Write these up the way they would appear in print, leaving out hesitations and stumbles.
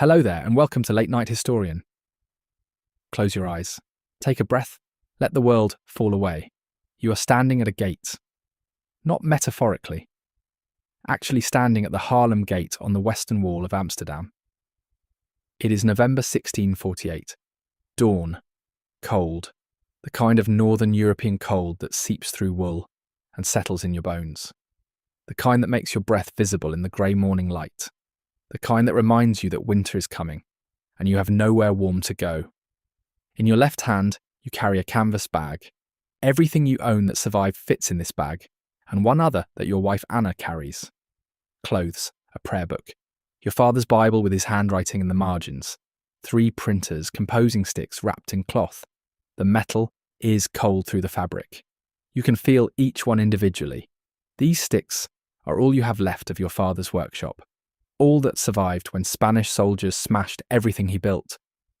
Hello there, and welcome to Late Night Historian. Close your eyes. Take a breath. Let the world fall away. You are standing at a gate. Not metaphorically. Actually standing at the Haarlem Gate on the western wall of Amsterdam. It is November 1648. Dawn. Cold. The kind of northern European cold that seeps through wool and settles in your bones. The kind that makes your breath visible in the grey morning light. The kind that reminds you that winter is coming, and you have nowhere warm to go. In your left hand, you carry a canvas bag. Everything you own that survived fits in this bag, and one other that your wife Anna carries. Clothes, a prayer book, your father's Bible with his handwriting in the margins, 3 printers, composing sticks wrapped in cloth. The metal is cold through the fabric. You can feel each one individually. These sticks are all you have left of your father's workshop. All that survived when Spanish soldiers smashed everything he built.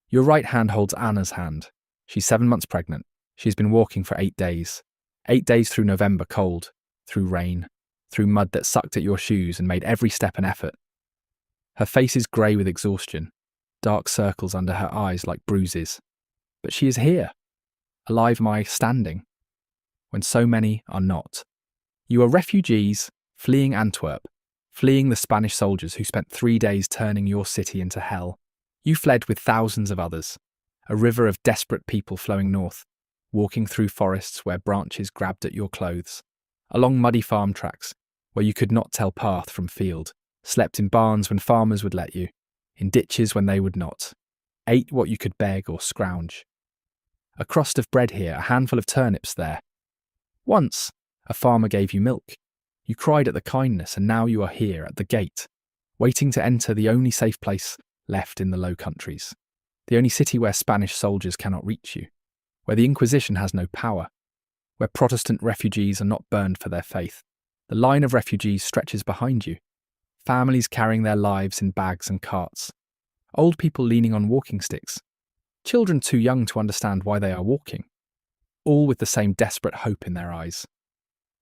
Your right hand holds Anna's hand. She's 7 months pregnant. She's been walking for 8 days. 8 days through November cold, through rain, through mud that sucked at your shoes and made every step an effort. Her face is grey with exhaustion, dark circles under her eyes like bruises. But she is here, alive standing, when so many are not. You are refugees fleeing Antwerp, fleeing the Spanish soldiers who spent 3 days turning your city into hell. You fled with thousands of others, a river of desperate people flowing north, walking through forests where branches grabbed at your clothes, along muddy farm tracks where you could not tell path from field, slept in barns when farmers would let you, in ditches when they would not, ate what you could beg or scrounge. A crust of bread here, a handful of turnips there. Once, a farmer gave you milk. You cried at the kindness, and now you are here at the gate, waiting to enter the only safe place left in the Low Countries, the only city where Spanish soldiers cannot reach you, where the Inquisition has no power, where Protestant refugees are not burned for their faith. The line of refugees stretches behind you, families carrying their lives in bags and carts, old people leaning on walking sticks, children too young to understand why they are walking, all with the same desperate hope in their eyes.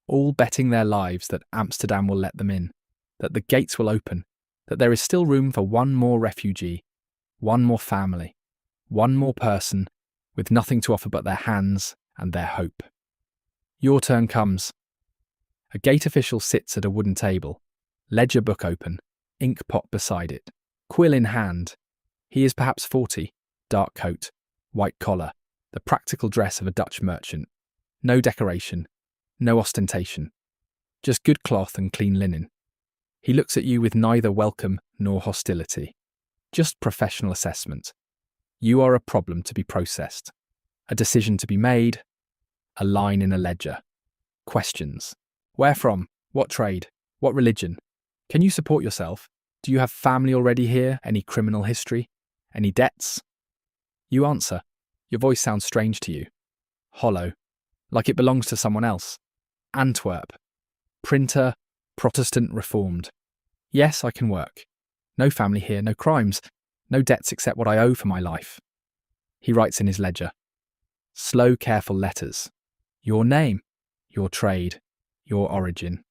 All betting their lives that Amsterdam will let them in, that the gates will open, that there is still room for one more refugee, one more family, one more person with nothing to offer but their hands and their hope. Your turn comes. A gate official sits at a wooden table, ledger book open, ink pot beside it, quill in hand. He is perhaps 40, dark coat, white collar, the practical dress of a Dutch merchant. No decoration. No ostentation, just good cloth and clean linen. He looks at you with neither welcome nor hostility, just professional assessment. You are a problem to be processed, a decision to be made, a line in a ledger. Questions. Where from? What trade? What religion? Can you support yourself? Do you have family already here? Any criminal history? Any debts? You answer. Your voice sounds strange to you. Hollow, like it belongs to someone else. Antwerp. Printer, Protestant Reformed. Yes, I can work. No family here, no crimes, no debts except what I owe for my life. He writes in his ledger. Slow, careful letters. Your name, your trade, your origin.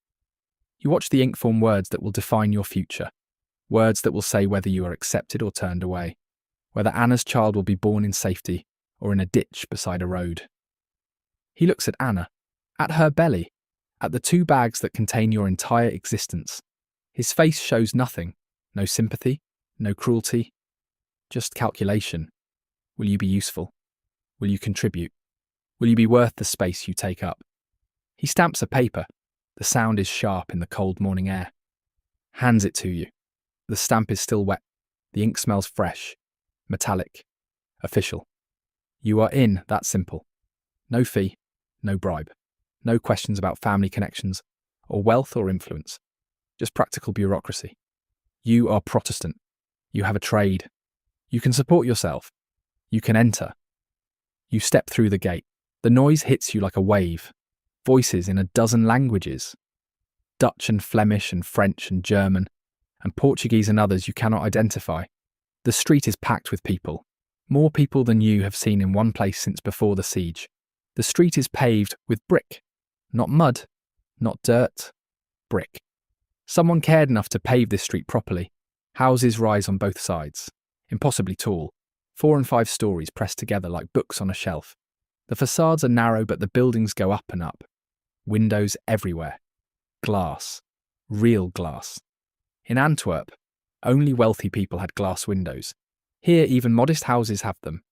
You watch the ink form words that will define your future, words that will say whether you are accepted or turned away, whether Anna's child will be born in safety or in a ditch beside a road. He looks at Anna, at her belly, at the 2 bags that contain your entire existence. His face shows nothing, no sympathy, no cruelty, just calculation. Will you be useful? Will you contribute? Will you be worth the space you take up? He stamps a paper. The sound is sharp in the cold morning air. Hands it to you. The stamp is still wet. The ink smells fresh, metallic, official. You are in, that's simple. No fee, no bribe. No questions about family connections, or wealth or influence. Just practical bureaucracy. You are Protestant. You have a trade. You can support yourself. You can enter. You step through the gate. The noise hits you like a wave. Voices in a dozen languages. Dutch and Flemish and French and German, and Portuguese and others you cannot identify. The street is packed with people. More people than you have seen in one place since before the siege. The street is paved with brick. Not mud, not dirt, brick. Someone cared enough to pave this street properly. Houses rise on both sides. impossibly tall, 4 and 5 stories pressed together like books on a shelf. The facades are narrow, but the buildings go up and up. Windows everywhere. Glass. Real glass. In Antwerp, only wealthy people had glass windows. Here, even modest houses have them.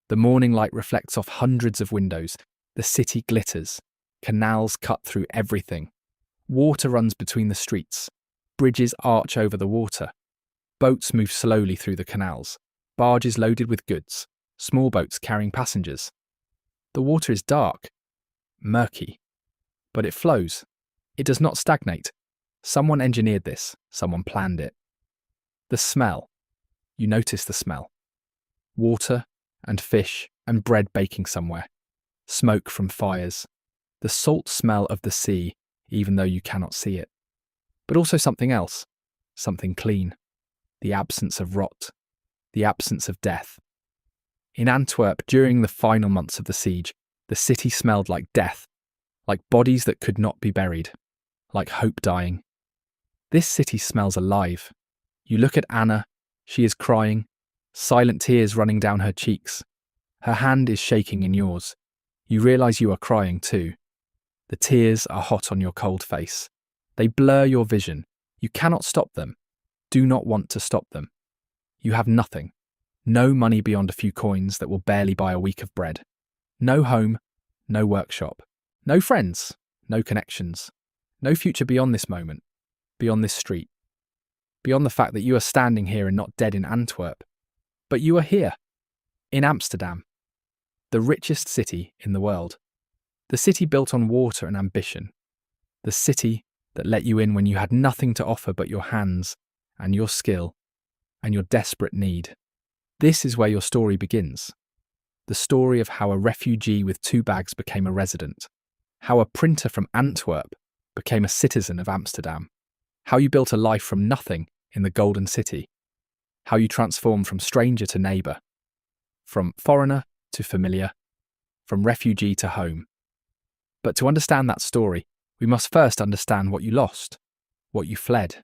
The morning light reflects off hundreds of windows. The city glitters. Canals cut through everything. Water runs between the streets. Bridges arch over the water. Boats move slowly through the canals. Barges loaded with goods. Small boats carrying passengers. The water is dark. Murky. But it flows. It does not stagnate. Someone engineered this. Someone planned it. The smell. You notice the smell. Water and fish and bread baking somewhere. Smoke from fires. The salt smell of the sea, even though you cannot see it. But also something else. Something clean. The absence of rot. The absence of death. In Antwerp, during the final months of the siege, the city smelled like death, like bodies that could not be buried, like hope dying. This city smells alive. You look at Anna, she is crying, silent tears running down her cheeks. Her hand is shaking in yours. You realise you are crying too. The tears are hot on your cold face. They blur your vision. You cannot stop them. Do not want to stop them. You have nothing. No money beyond a few coins that will barely buy a week of bread. No home, no workshop. No friends, no connections. No future beyond this moment, beyond this street. Beyond the fact that you are standing here and not dead in Antwerp. But you are here, in Amsterdam, the richest city in the world. The city built on water and ambition. The city that let you in when you had nothing to offer but your hands and your skill and your desperate need. This is where your story begins. The story of how a refugee with 2 bags became a resident. How a printer from Antwerp became a citizen of Amsterdam. How you built a life from nothing in the Golden City. How you transformed from stranger to neighbour. From foreigner to familiar. From refugee to home. But to understand that story, we must first understand what you lost, what you fled.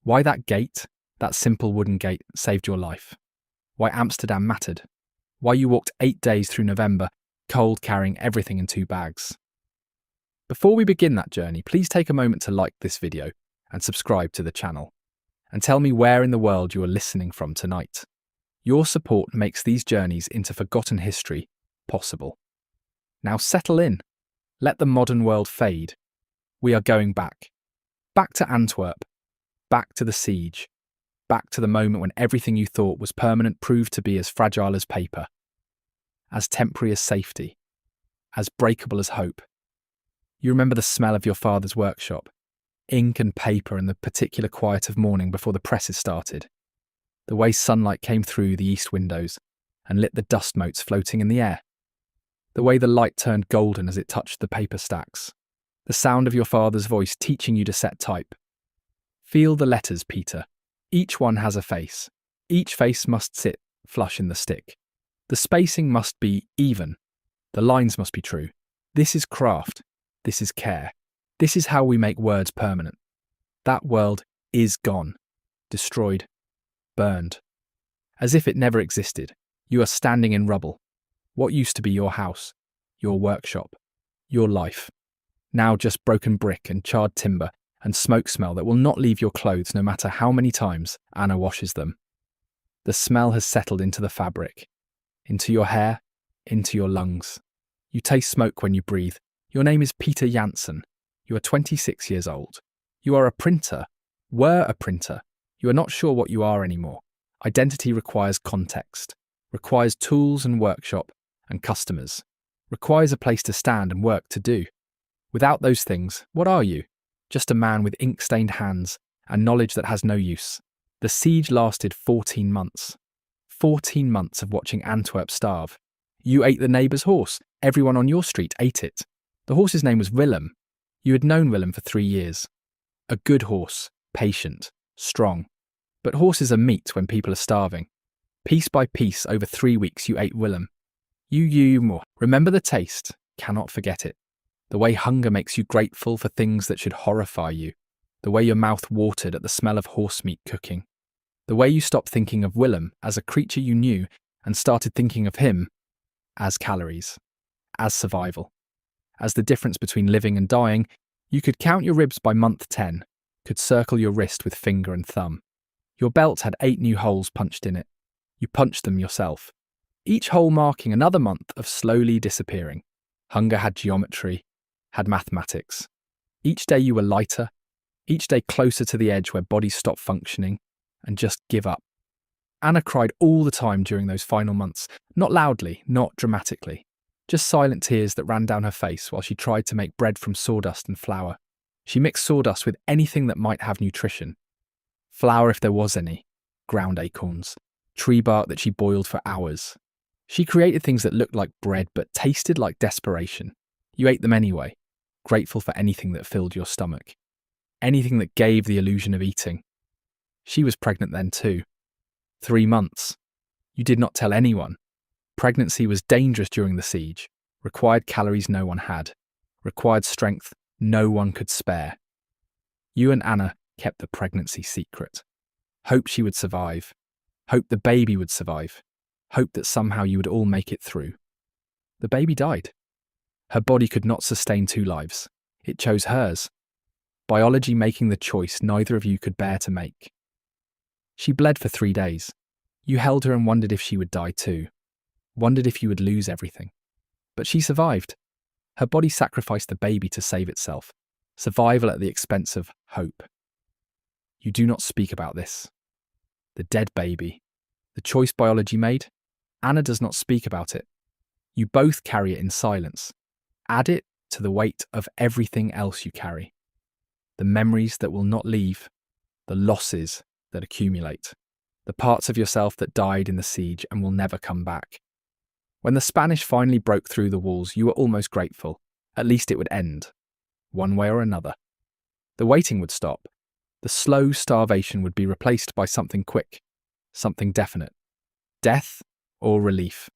Why that gate, that simple wooden gate, saved your life. Why Amsterdam mattered. Why you walked 8 days through November, cold, carrying everything in 2 bags. Before we begin that journey, please take a moment to like this video and subscribe to the channel. And tell me where in the world you are listening from tonight. Your support makes these journeys into forgotten history possible. Now settle in. Let the modern world fade. We are going back. Back to Antwerp. Back to the siege. Back to the moment when everything you thought was permanent proved to be as fragile as paper. As temporary as safety. As breakable as hope. You remember the smell of your father's workshop. Ink and paper and the particular quiet of morning before the presses started. The way sunlight came through the east windows and lit the dust motes floating in the air. The way the light turned golden as it touched the paper stacks. The sound of your father's voice teaching you to set type. Feel the letters, Peter. Each one has a face. Each face must sit flush in the stick. The spacing must be even. The lines must be true. This is craft. This is care. This is how we make words permanent. That world is gone. Destroyed. Burned. As if it never existed. You are standing in rubble. What used to be your house, your workshop, your life. Now just broken brick and charred timber and smoke smell that will not leave your clothes no matter how many times Anna washes them. The smell has settled into the fabric, into your hair, into your lungs. You taste smoke when you breathe. Your name is Peter Janssen. You are 26 years old. You are a printer. Were a printer. You are not sure what you are anymore. Identity requires context, requires tools and workshop and customers, requires a place to stand and work to do. Without those things, what are you? Just a man with ink-stained hands and knowledge that has no use. The siege lasted 14 months. 14 months of watching Antwerp starve. You ate the neighbour's horse. Everyone on your street ate it. The horse's name was Willem. You had known Willem for 3 years. A good horse, patient, strong. But horses are meat when people are starving. Piece by piece, over 3 weeks, you ate Willem. You more. Remember the taste, cannot forget it. The way hunger makes you grateful for things that should horrify you. The way your mouth watered at the smell of horse meat cooking. The way you stopped thinking of Willem as a creature you knew and started thinking of him as calories, as survival, as the difference between living and dying. You could count your ribs by month 10, could circle your wrist with finger and thumb. Your belt had 8 new holes punched in it. You punched them yourself, each hole marking another month of slowly disappearing. Hunger had geometry, had mathematics. Each day you were lighter, each day closer to the edge where bodies stopped functioning and just give up. Anna cried all the time during those final months, not loudly, not dramatically, just silent tears that ran down her face while she tried to make bread from sawdust and flour. She mixed sawdust with anything that might have nutrition. Flour if there was any, ground acorns, tree bark that she boiled for hours. She created things that looked like bread but tasted like desperation. You ate them anyway, grateful for anything that filled your stomach, anything that gave the illusion of eating. She was pregnant then too. 3 months. You did not tell anyone. Pregnancy was dangerous during the siege, required calories no one had, required strength no one could spare. You and Anna kept the pregnancy secret. Hoped she would survive. Hoped the baby would survive. Hoped that somehow you would all make it through. The baby died. Her body could not sustain 2 lives. It chose hers. Biology making the choice neither of you could bear to make. She bled for 3 days. You held her and wondered if she would die too. Wondered if you would lose everything. But she survived. Her body sacrificed the baby to save itself. Survival at the expense of hope. You do not speak about this. The dead baby. The choice biology made. Anna does not speak about it. You both carry it in silence. Add it to the weight of everything else you carry. The memories that will not leave. The losses that accumulate. The parts of yourself that died in the siege and will never come back. When the Spanish finally broke through the walls, you were almost grateful. At least it would end. One way or another. The waiting would stop. The slow starvation would be replaced by something quick. Something definite. Death or relief.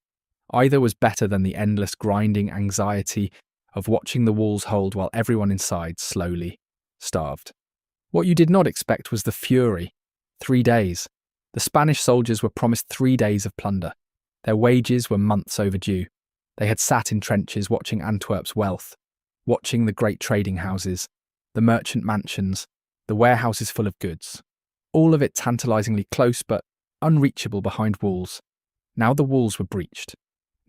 Either was better than the endless grinding anxiety of watching the walls hold while everyone inside slowly starved. What you did not expect was the fury. 3 days. The Spanish soldiers were promised 3 days of plunder. Their wages were months overdue. They had sat in trenches watching Antwerp's wealth, watching the great trading houses, the merchant mansions, the warehouses full of goods. All of it tantalizingly close but unreachable behind walls. Now the walls were breached.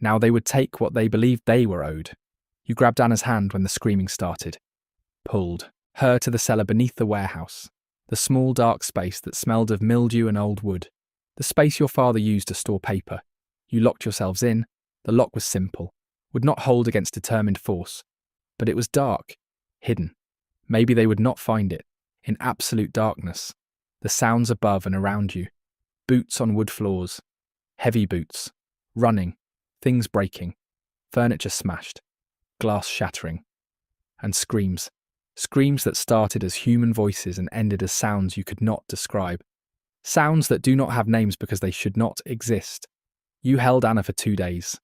Now they would take what they believed they were owed. You grabbed Anna's hand when the screaming started. Pulled her to the cellar beneath the warehouse. The small dark space that smelled of mildew and old wood. The space your father used to store paper. You locked yourselves in. The lock was simple, would not hold against determined force. But it was dark, hidden. Maybe they would not find it. In absolute darkness. The sounds above and around you. Boots on wood floors. Heavy boots. Running. Things breaking. Furniture smashed. Glass shattering. And screams. Screams that started as human voices and ended as sounds you could not describe. Sounds that do not have names because they should not exist. You held Anna for 2 days.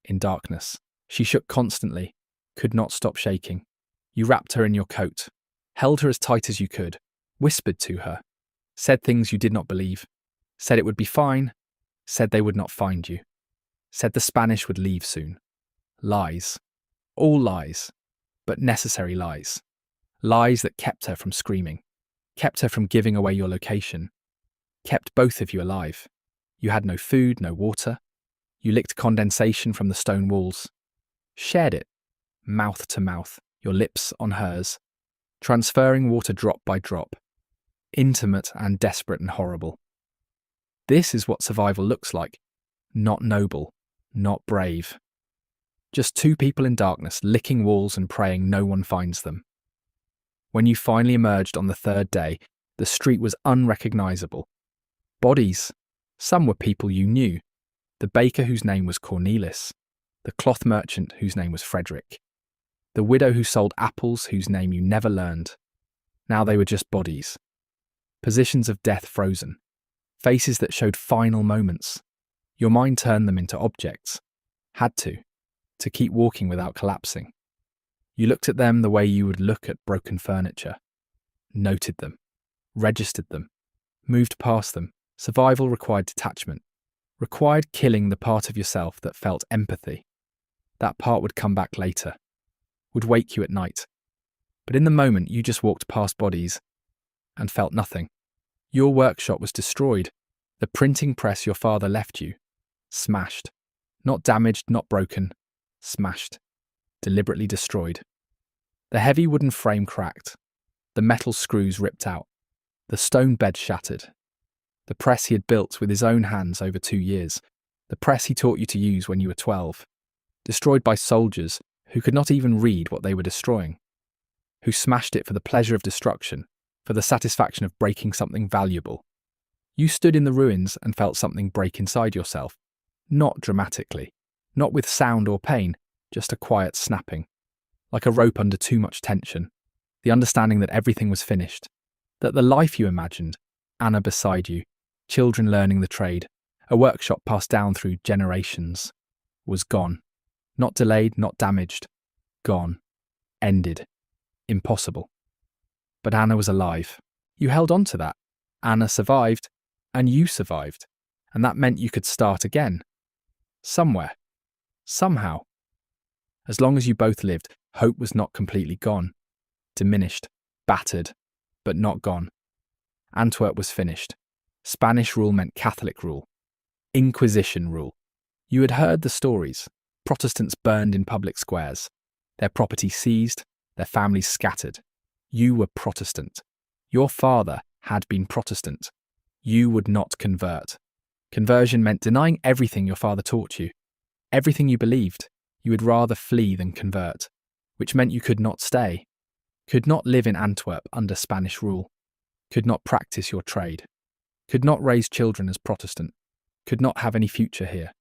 In darkness. She shook constantly, could not stop shaking. You wrapped her in your coat, held her as tight as you could, whispered to her, said things you did not believe, said it would be fine, said they would not find you, said the Spanish would leave soon. Lies. All lies, but necessary lies. Lies that kept her from screaming, kept her from giving away your location, kept both of you alive. You had no food, no water. You licked condensation from the stone walls. Shared it, mouth to mouth, your lips on hers, transferring water drop by drop. Intimate and desperate and horrible. This is what survival looks like. Not noble, not brave. Just 2 people in darkness, licking walls and praying no one finds them. When you finally emerged on the 3rd day, the street was unrecognizable. Bodies. Some were people you knew. The baker whose name was Cornelis. The cloth merchant whose name was Frederick. The widow who sold apples whose name you never learned. Now they were just bodies. Positions of death frozen. Faces that showed final moments. Your mind turned them into objects. Had to keep walking without collapsing. You looked at them the way you would look at broken furniture. Noted them. Registered them. Moved past them. Survival required detachment, required killing the part of yourself that felt empathy. That part would come back later, would wake you at night. But in the moment, you just walked past bodies and felt nothing. Your workshop was destroyed. The printing press your father left you, smashed. Not damaged, not broken, smashed. Deliberately destroyed. The heavy wooden frame cracked. The metal screws ripped out. The stone bed shattered. The press he had built with his own hands over 2 years. The press he taught you to use when you were 12. Destroyed by soldiers who could not even read what they were destroying. Who smashed it for the pleasure of destruction, for the satisfaction of breaking something valuable. You stood in the ruins and felt something break inside yourself. Not dramatically. Not with sound or pain, just a quiet snapping. Like a rope under too much tension. The understanding that everything was finished. That the life you imagined, Anna beside you, children learning the trade, a workshop passed down through generations, was gone. Not delayed, not damaged. Gone. Ended. Impossible. But Anna was alive. You held on to that. Anna survived, and you survived. And that meant you could start again. Somewhere. Somehow. As long as you both lived, hope was not completely gone. Diminished. Battered. But not gone. Antwerp was finished. Spanish rule meant Catholic rule. Inquisition rule. You had heard the stories. Protestants burned in public squares. Their property seized. Their families scattered. You were Protestant. Your father had been Protestant. You would not convert. Conversion meant denying everything your father taught you. Everything you believed. You would rather flee than convert. Which meant you could not stay. Could not live in Antwerp under Spanish rule. Could not practice your trade. Could not raise children as Protestant. Could not have any future here.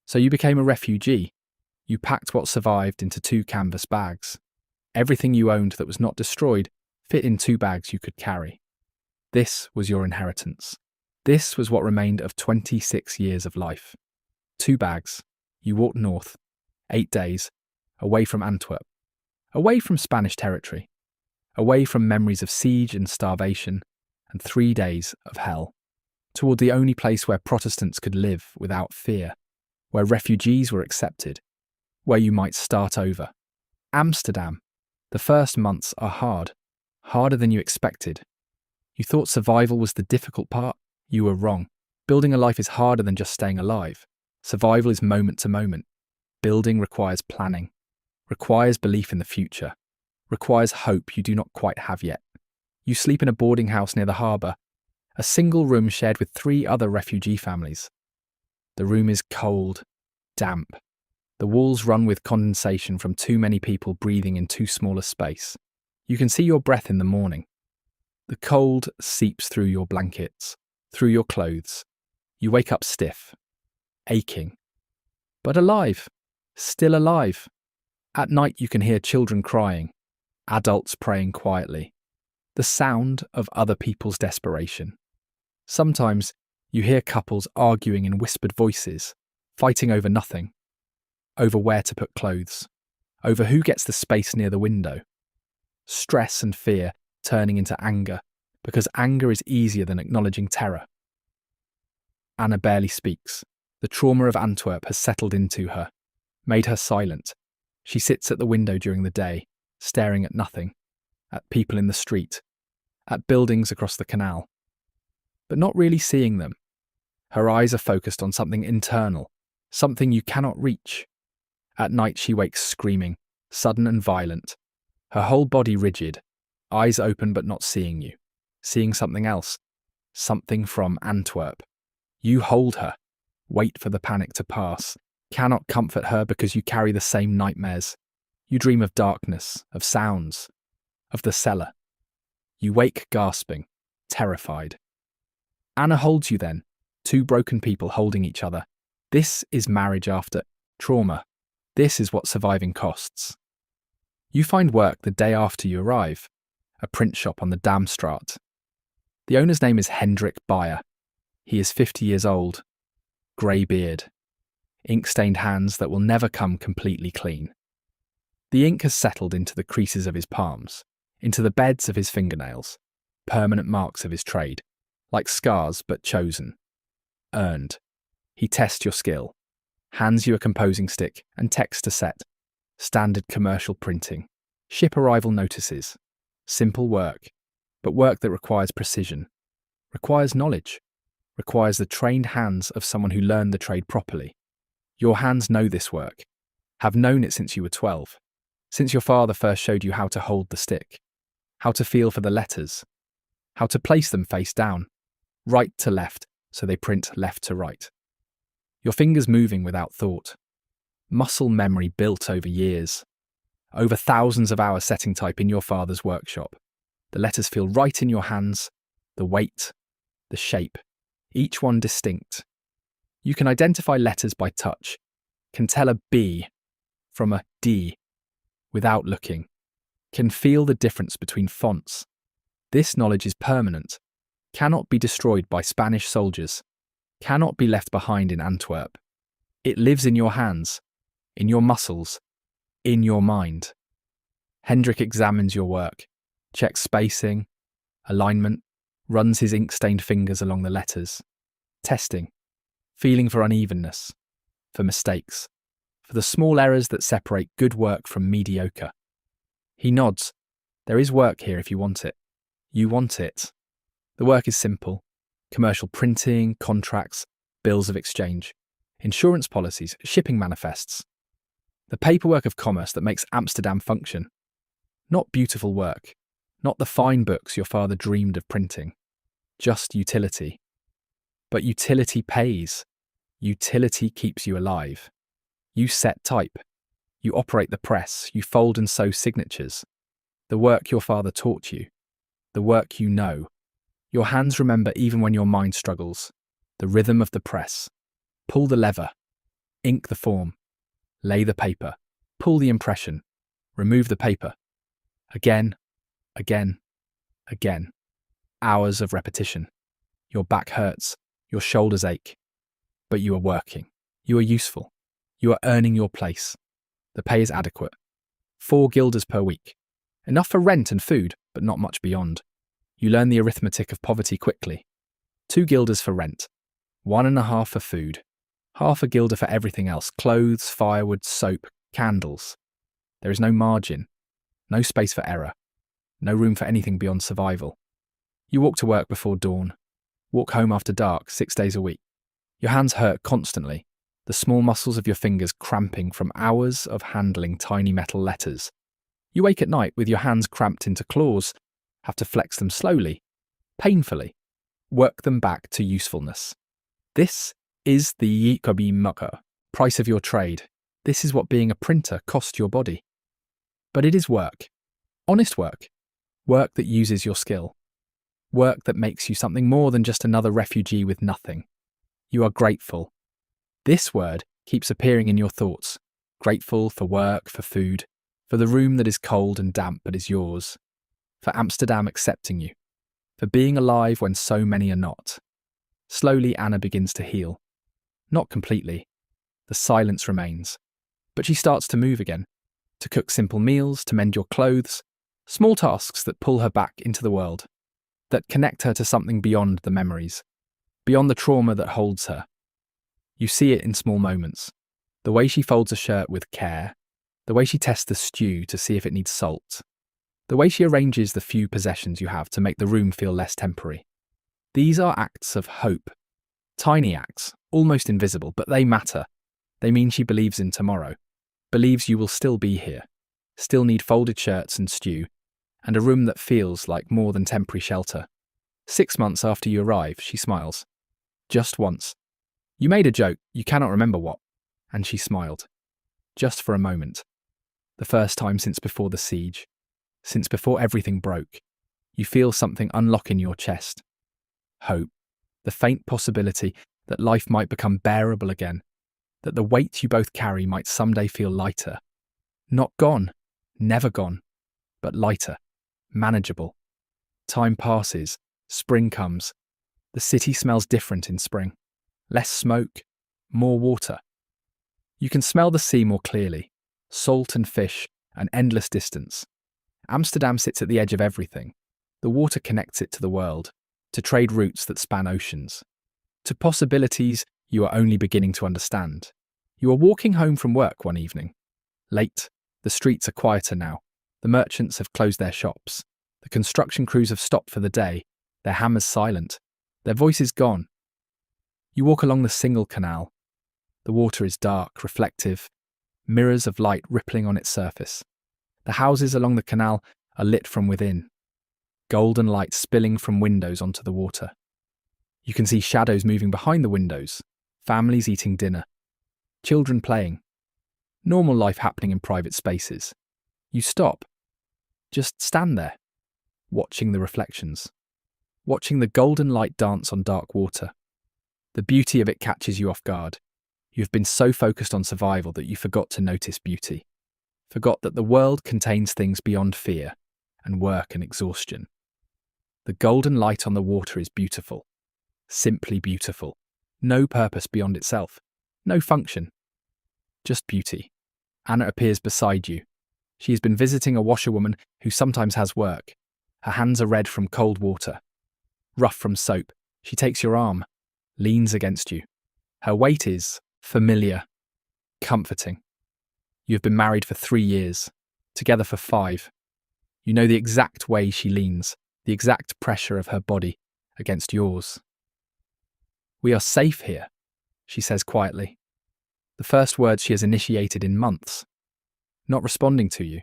So you became a refugee. You packed what survived into 2 canvas bags. Everything you owned that was not destroyed fit in 2 bags you could carry. This was your inheritance. This was what remained of 26 years of life. 2 bags. You walked north, 8 days, away from Antwerp, away from Spanish territory, away from memories of siege and starvation, and 3 days of hell, toward the only place where Protestants could live without fear, where refugees were accepted, where you might start over. Amsterdam. The first months are hard, harder than you expected. You thought survival was the difficult part. You were wrong. Building a life is harder than just staying alive. Survival is moment to moment. Building requires planning, requires belief in the future, requires hope you do not quite have yet. You sleep in a boarding house near the harbour, a single room shared with 3 other refugee families. The room is cold, damp. The walls run with condensation from too many people breathing in too small a space. You can see your breath in the morning. The cold seeps through your blankets, through your clothes. You wake up stiff, aching, but alive, still alive. At night you can hear children crying, adults praying quietly, the sound of other people's desperation. Sometimes you hear couples arguing in whispered voices, fighting over nothing, over where to put clothes, over who gets the space near the window. Stress and fear turning into anger, because anger is easier than acknowledging terror. Anna barely speaks. The trauma of Antwerp has settled into her, made her silent. She sits at the window during the day, staring at nothing, at people in the street, at buildings across the canal, but not really seeing them. Her eyes are focused on something internal, something you cannot reach. At night she wakes screaming, sudden and violent, her whole body rigid, eyes open but not seeing you, seeing something else, something from Antwerp. You hold her, wait for the panic to pass, cannot comfort her because you carry the same nightmares. You dream of darkness, of sounds, of the cellar. You wake gasping, terrified. Anna holds you then, 2 broken people holding each other. This is marriage after trauma. This is what surviving costs. You find work the day after you arrive, a print shop on the Damstraat. The owner's name is Hendrik Beyer. He is 50 years old, grey beard, ink-stained hands that will never come completely clean. The ink has settled into the creases of his palms, into the beds of his fingernails, permanent marks of his trade, like scars but chosen. Earned. He tests your skill, hands you a composing stick and text to set. Standard commercial printing. Ship arrival notices. Simple work, but work that requires precision, requires knowledge, requires the trained hands of someone who learned the trade properly. Your hands know this work, have known it since you were 12, since your father first showed you how to hold the stick, how to feel for the letters, how to place them face down, right to left so they print left to right. Your fingers moving without thought. Muscle memory built over years. Over thousands of hours setting type in your father's workshop. The letters feel right in your hands, the weight, the shape, each one distinct. You can identify letters by touch, can tell a B from a D without looking, can feel the difference between fonts. This knowledge is permanent, cannot be destroyed by Spanish soldiers, cannot be left behind in Antwerp. It lives in your hands, in your muscles, in your mind. Hendrik examines your work, checks spacing, alignment, runs his ink-stained fingers along the letters, testing, feeling for unevenness, for mistakes, for the small errors that separate good work from mediocre. He nods. There is work here if you want it. You want it. The work is simple. Commercial printing, contracts, bills of exchange, insurance policies, shipping manifests. The paperwork of commerce that makes Amsterdam function. Not beautiful work, not the fine books your father dreamed of printing. Just utility. But utility pays. Utility keeps you alive. You set type. You operate the press. You fold and sew signatures. The work your father taught you. The work you know. Your hands remember even when your mind struggles. The rhythm of the press. Pull the lever. Ink the form. Lay the paper. Pull the impression. Remove the paper. Again, again, again. Hours of repetition. Your back hurts. Your shoulders ache. But you are working. You are useful. You are earning your place. The pay is adequate. 4 guilders per week. Enough for rent and food, but not much beyond. You learn the arithmetic of poverty quickly. 2 guilders for rent. 1.5 for food. Half a guilder for everything else. Clothes, firewood, soap, candles. There is no margin. No space for error. No room for anything beyond survival. You walk to work before dawn. Walk home after dark, 6 days a week. Your hands hurt constantly. The small muscles of your fingers cramping from hours of handling tiny metal letters. You wake at night with your hands cramped into claws. Have to flex them slowly, painfully. Work them back to usefulness. This is the price of your trade. This is what being a printer cost your body. But it is work. Honest work. Work that uses your skill. Work that makes you something more than just another refugee with nothing. You are grateful. This word keeps appearing in your thoughts. Grateful for work, for food, for the room that is cold and damp but is yours, for Amsterdam accepting you, for being alive when so many are not. Slowly Anna begins to heal. Not completely. The silence remains. But she starts to move again, to cook simple meals, to mend your clothes, small tasks that pull her back into the world, that connect her to something beyond the memories, beyond the trauma that holds her. You see it in small moments. The way she folds a shirt with care, the way she tests the stew to see if it needs salt, the way she arranges the few possessions you have to make the room feel less temporary. These are acts of hope. Tiny acts, almost invisible, but they matter. They mean she believes in tomorrow, believes you will still be here, still need folded shirts and stew, and a room that feels like more than temporary shelter. 6 months after you arrive, she smiles. Just once. You made a joke, you cannot remember what. And she smiled. Just for a moment. The first time since before the siege. Since before everything broke. You feel something unlock in your chest. Hope. The faint possibility that life might become bearable again. That the weight you both carry might someday feel lighter. Not gone. Never gone. But lighter. Manageable. Time passes. Spring comes. The city smells different in spring. Less smoke, more water. You can smell the sea more clearly, salt and fish, an endless distance. Amsterdam sits at the edge of everything. The water connects it to the world, to trade routes that span oceans, to possibilities you are only beginning to understand. You are walking home from work one evening. Late, the streets are quieter now. The merchants have closed their shops. The construction crews have stopped for the day, their hammers silent, their voices gone. You walk along the single canal. The water is dark, reflective, mirrors of light rippling on its surface. The houses along the canal are lit from within, golden light spilling from windows onto the water. You can see shadows moving behind the windows, families eating dinner, children playing, normal life happening in private spaces. You stop, just stand there, watching the reflections, watching the golden light dance on dark water. The beauty of it catches you off guard. You have been so focused on survival that you forgot to notice beauty, forgot that the world contains things beyond fear and work and exhaustion. The golden light on the water is beautiful, simply beautiful. No purpose beyond itself, no function, just beauty. Anna appears beside you. She has been visiting a washerwoman who sometimes has work. Her hands are red from cold water, rough from soap. She takes your arm, leans against you. Her weight is familiar, comforting. You have been married for 3 years, together for 5. You know the exact way she leans, the exact pressure of her body against yours. "We are safe here," she says quietly. The first words she has initiated in months. Not responding to you,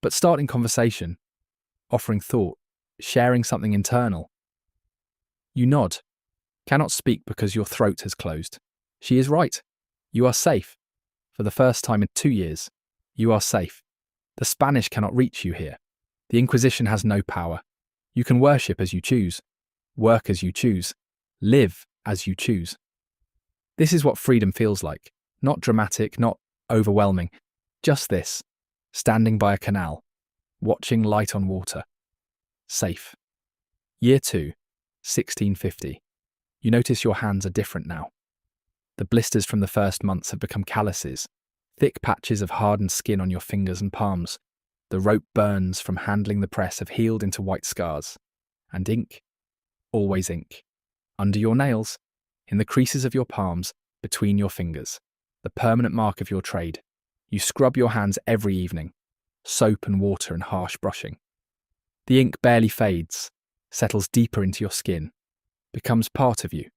but starting conversation, offering thought, sharing something internal. You nod, cannot speak because your throat has closed. She is right. You are safe. For the first time in 2 years, you are safe. The Spanish cannot reach you here. The Inquisition has no power. You can worship as you choose, work as you choose, live as you choose. This is what freedom feels like. Not dramatic, not overwhelming. Just this, standing by a canal, watching light on water. Safe. Year 2, 1650. You notice your hands are different now. The blisters from the first months have become calluses, thick patches of hardened skin on your fingers and palms. The rope burns from handling the press have healed into white scars. And ink, always ink. Under your nails, in the creases of your palms, between your fingers. The permanent mark of your trade. You scrub your hands every evening, soap and water and harsh brushing. The ink barely fades, settles deeper into your skin, becomes part of you.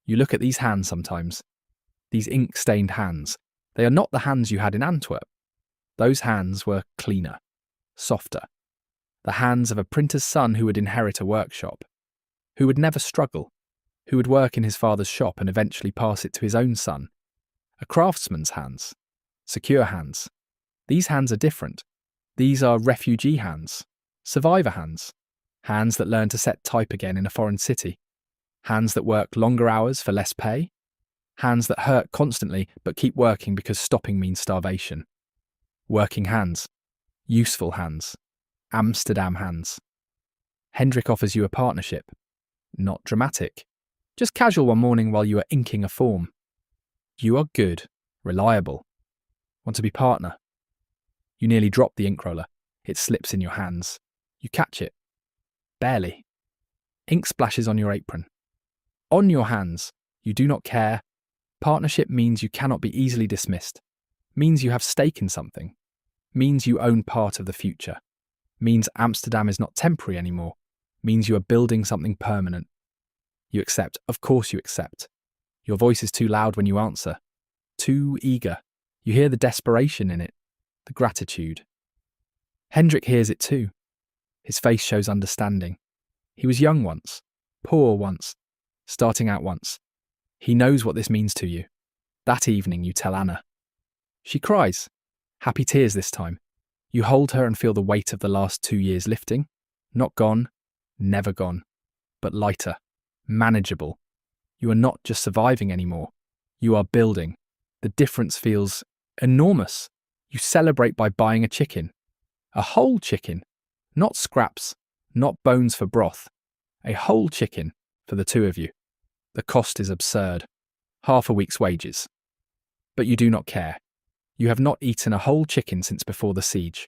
You look at these hands sometimes, these ink-stained hands. They are not the hands you had in Antwerp. Those hands were cleaner, softer. The hands of a printer's son who would inherit a workshop, who would never struggle, who would work in his father's shop and eventually pass it to his own son. A craftsman's hands, secure hands. These hands are different. These are refugee hands, survivor hands, hands that learn to set type again in a foreign city, hands that work longer hours for less pay, hands that hurt constantly but keep working because stopping means starvation. Working hands, useful hands, Amsterdam hands. Hendrik offers you a partnership. Not dramatic, just casual one morning while you are inking a form. You are good, reliable. Want to be partner? You nearly drop the ink roller. It slips in your hands. You catch it. Barely. Ink splashes on your apron. On your hands. You do not care. Partnership means you cannot be easily dismissed. Means you have stake in something. Means you own part of the future. Means Amsterdam is not temporary anymore. Means you are building something permanent. You accept. Of course you accept. Your voice is too loud when you answer. Too eager. You hear the desperation in it. The gratitude. Hendrik hears it too. His face shows understanding. He was young once. Poor once. Starting out once. He knows what this means to you. That evening you tell Anna. She cries. Happy tears this time. You hold her and feel the weight of the last 2 years lifting. Not gone. Never gone. But lighter. Manageable. You are not just surviving anymore. You are building. The difference feels enormous. You celebrate by buying a chicken. A whole chicken. Not scraps. Not bones for broth. A whole chicken for the 2 of you. The cost is absurd. Half a week's wages. But you do not care. You have not eaten a whole chicken since before the siege.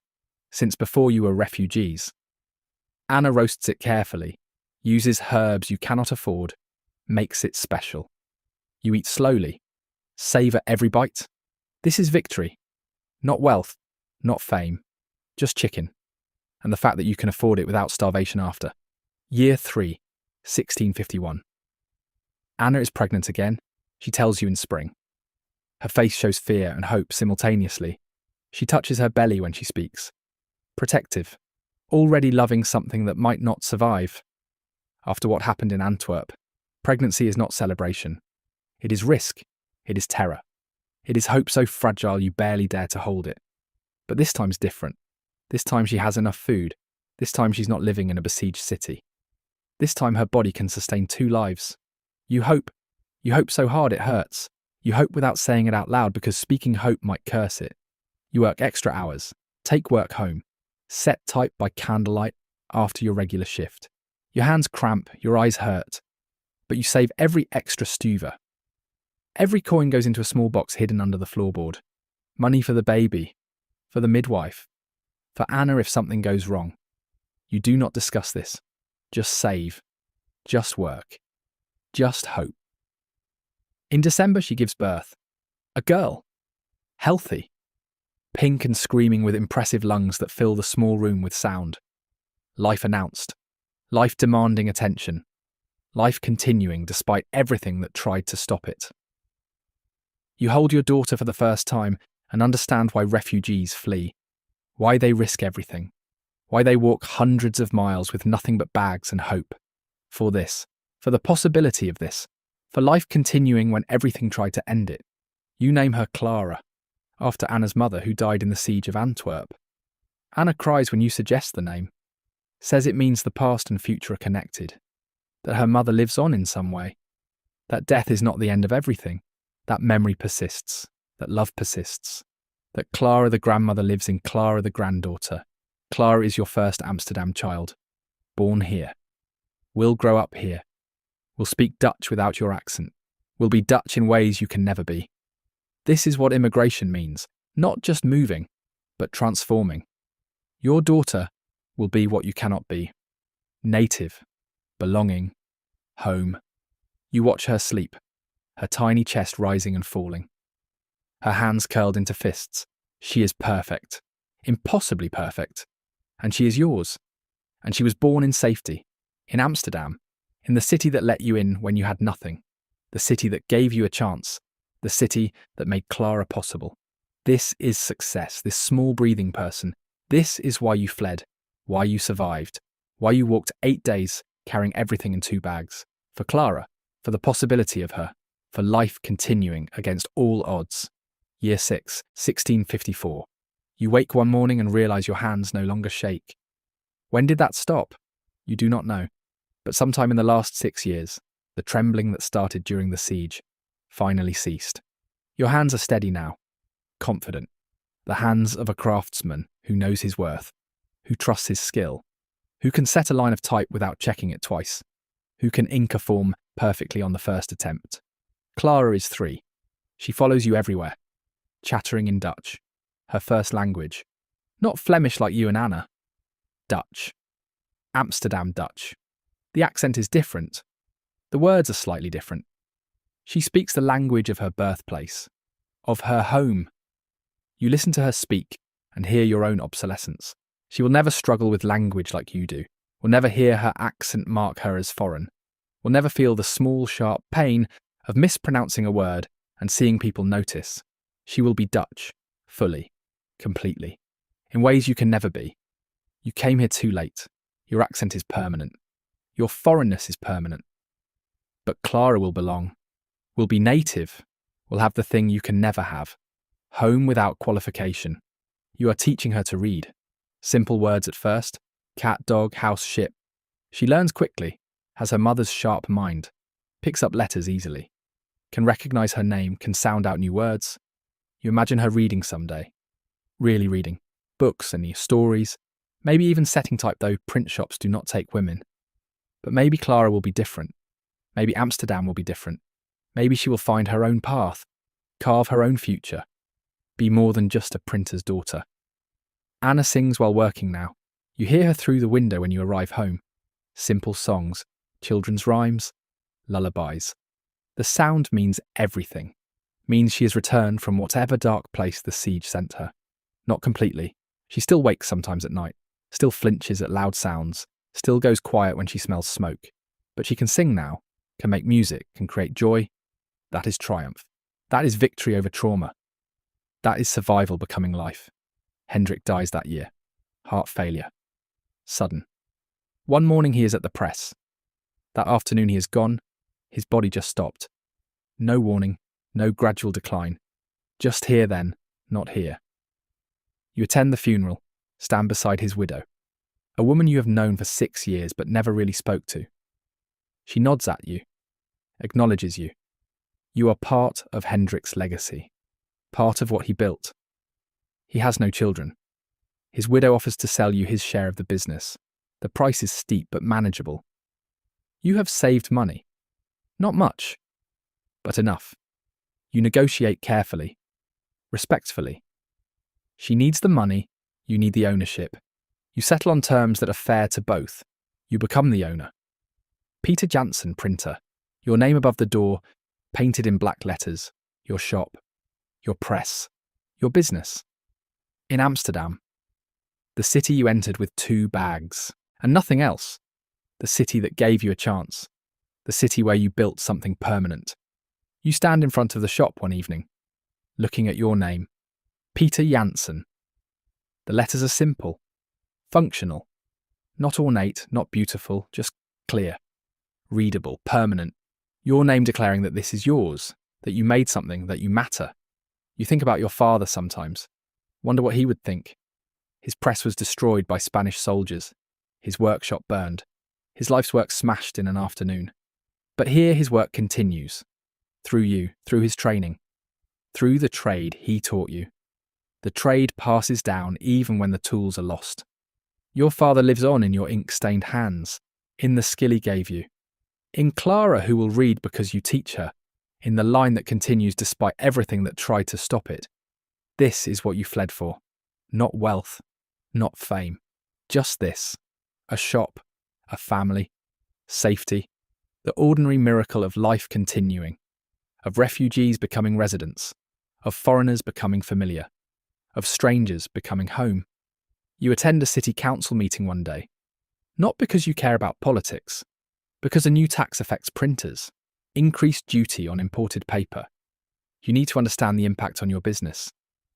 Since before you were refugees. Anna roasts it carefully. Uses herbs you cannot afford. makes it special. You eat slowly, savor every bite. This is victory. Not wealth, not fame, just chicken. And the fact that you can afford it without starvation after. Year 3, 1651. Anna is pregnant again. She tells you in spring. Her face shows fear and hope simultaneously. She touches her belly when she speaks. Protective, already loving something that might not survive. After what happened in Antwerp, pregnancy is not celebration. It is risk. It is terror. It is hope so fragile you barely dare to hold it. But this time's different. This time she has enough food. This time she's not living in a besieged city. This time her body can sustain 2 lives. You hope so hard it hurts. You hope without saying it out loud because speaking hope might curse it. You work extra hours, take work home, set type by candlelight after your regular shift. Your hands cramp, your eyes hurt, but you save every extra stuver. Every coin goes into a small box hidden under the floorboard. Money for the baby, for the midwife, for Anna if something goes wrong. You do not discuss this. Just save. Just work. Just hope. In December, she gives birth. A girl. Healthy. Pink and screaming with impressive lungs that fill the small room with sound. Life announced. Life demanding attention. Life continuing despite everything that tried to stop it. You hold your daughter for the first time and understand why refugees flee. Why they risk everything. Why they walk hundreds of miles with nothing but bags and hope. For this. For the possibility of this. For life continuing when everything tried to end it. You name her Clara, after Anna's mother who died in the siege of Antwerp. Anna cries when you suggest the name. Says it means the past and future are connected. That her mother lives on in some way. That death is not the end of everything. That memory persists. That love persists. That Clara the grandmother lives in Clara the granddaughter. Clara is your first Amsterdam child. Born here. Will grow up here. Will speak Dutch without your accent. Will be Dutch in ways you can never be. This is what immigration means. Not just moving, but transforming. Your daughter will be what you cannot be. Native. Belonging. Home. You watch her sleep. Her tiny chest rising and falling. Her hands curled into fists. She is perfect. Impossibly perfect. And she is yours. And she was born in safety. In Amsterdam. In the city that let you in when you had nothing. The city that gave you a chance. The city that made Clara possible. This is success, this small breathing person. This is why you fled. Why you survived. Why you walked 8 days carrying everything in 2 bags. For Clara. For the possibility of her. For life continuing against all odds. Year 6, 1654. You wake one morning and realise your hands no longer shake. When did that stop? You do not know. But sometime in the last 6 years, the trembling that started during the siege finally ceased. Your hands are steady now, confident. The hands of a craftsman who knows his worth, who trusts his skill, who can set a line of type without checking it twice, who can ink a form perfectly on the first attempt. Clara is 3. She follows you everywhere, chattering in Dutch, her first language. Not Flemish like you and Anna. Dutch. Amsterdam Dutch. The accent is different. The words are slightly different. She speaks the language of her birthplace, of her home. You listen to her speak and hear your own obsolescence. She will never struggle with language like you do, will never hear her accent mark her as foreign, will never feel the small, sharp pain of mispronouncing a word and seeing people notice. She will be Dutch, fully, completely, in ways you can never be. You came here too late. Your accent is permanent. Your foreignness is permanent. But Clara will belong, will be native, will have the thing you can never have. Home without qualification. You are teaching her to read. Simple words at first. Cat, dog, house, ship. She learns quickly, has her mother's sharp mind, picks up letters easily, can recognise her name, can sound out new words. You imagine her reading someday. Really reading. Books and stories. Maybe even setting type, though print shops do not take women. But maybe Clara will be different. Maybe Amsterdam will be different. Maybe she will find her own path, carve her own future, be more than just a printer's daughter. Anna sings while working now. You hear her through the window when you arrive home. Simple songs, children's rhymes. lullabies. The sound means everything. Means she has returned from whatever dark place the siege sent her. Not completely. She still wakes sometimes at night, still flinches at loud sounds, still goes quiet when she smells smoke. But she can sing now, can make music, can create joy. That is triumph. That is victory over trauma. That is survival becoming life. Hendrik dies that year. Heart failure. Sudden. One morning he is at the press. That afternoon he is gone. His body just stopped. No warning, no gradual decline. Just here then, not here. You attend the funeral, stand beside his widow. A woman you have known for 6 years but never really spoke to. She nods at you, acknowledges you. You are part of Hendrik's legacy, part of what he built. He has no children. His widow offers to sell you his share of the business. The price is steep but manageable. You have saved money. Not much, but enough. You negotiate carefully, respectfully. She needs the money, you need the ownership. You settle on terms that are fair to both. You become the owner. Peter Janssen, printer. Your name above the door, painted in black letters. Your shop. Your press. Your business. In Amsterdam. The city you entered with 2 bags. And nothing else. The city that gave you a chance. The city where you built something permanent. You stand in front of the shop one evening, looking at your name. Peter Janssen. The letters are simple. Functional. Not ornate, not beautiful, just clear. Readable, permanent. Your name declaring that this is yours, that you made something, that you matter. You think about your father sometimes. Wonder what he would think. His press was destroyed by Spanish soldiers. His workshop burned. His life's work smashed in an afternoon. But here his work continues. Through you, through his training. Through the trade he taught you. The trade passes down even when the tools are lost. Your father lives on in your ink-stained hands, in the skill he gave you. In Clara, who will read because you teach her, in the line that continues despite everything that tried to stop it. This is what you fled for. Not wealth, not fame. Just this. A shop, a family, safety, the ordinary miracle of life continuing, of refugees becoming residents, of foreigners becoming familiar, of strangers becoming home. You attend a city council meeting one day, not because you care about politics, because a new tax affects printers, increased duty on imported paper. You need to understand the impact on your business,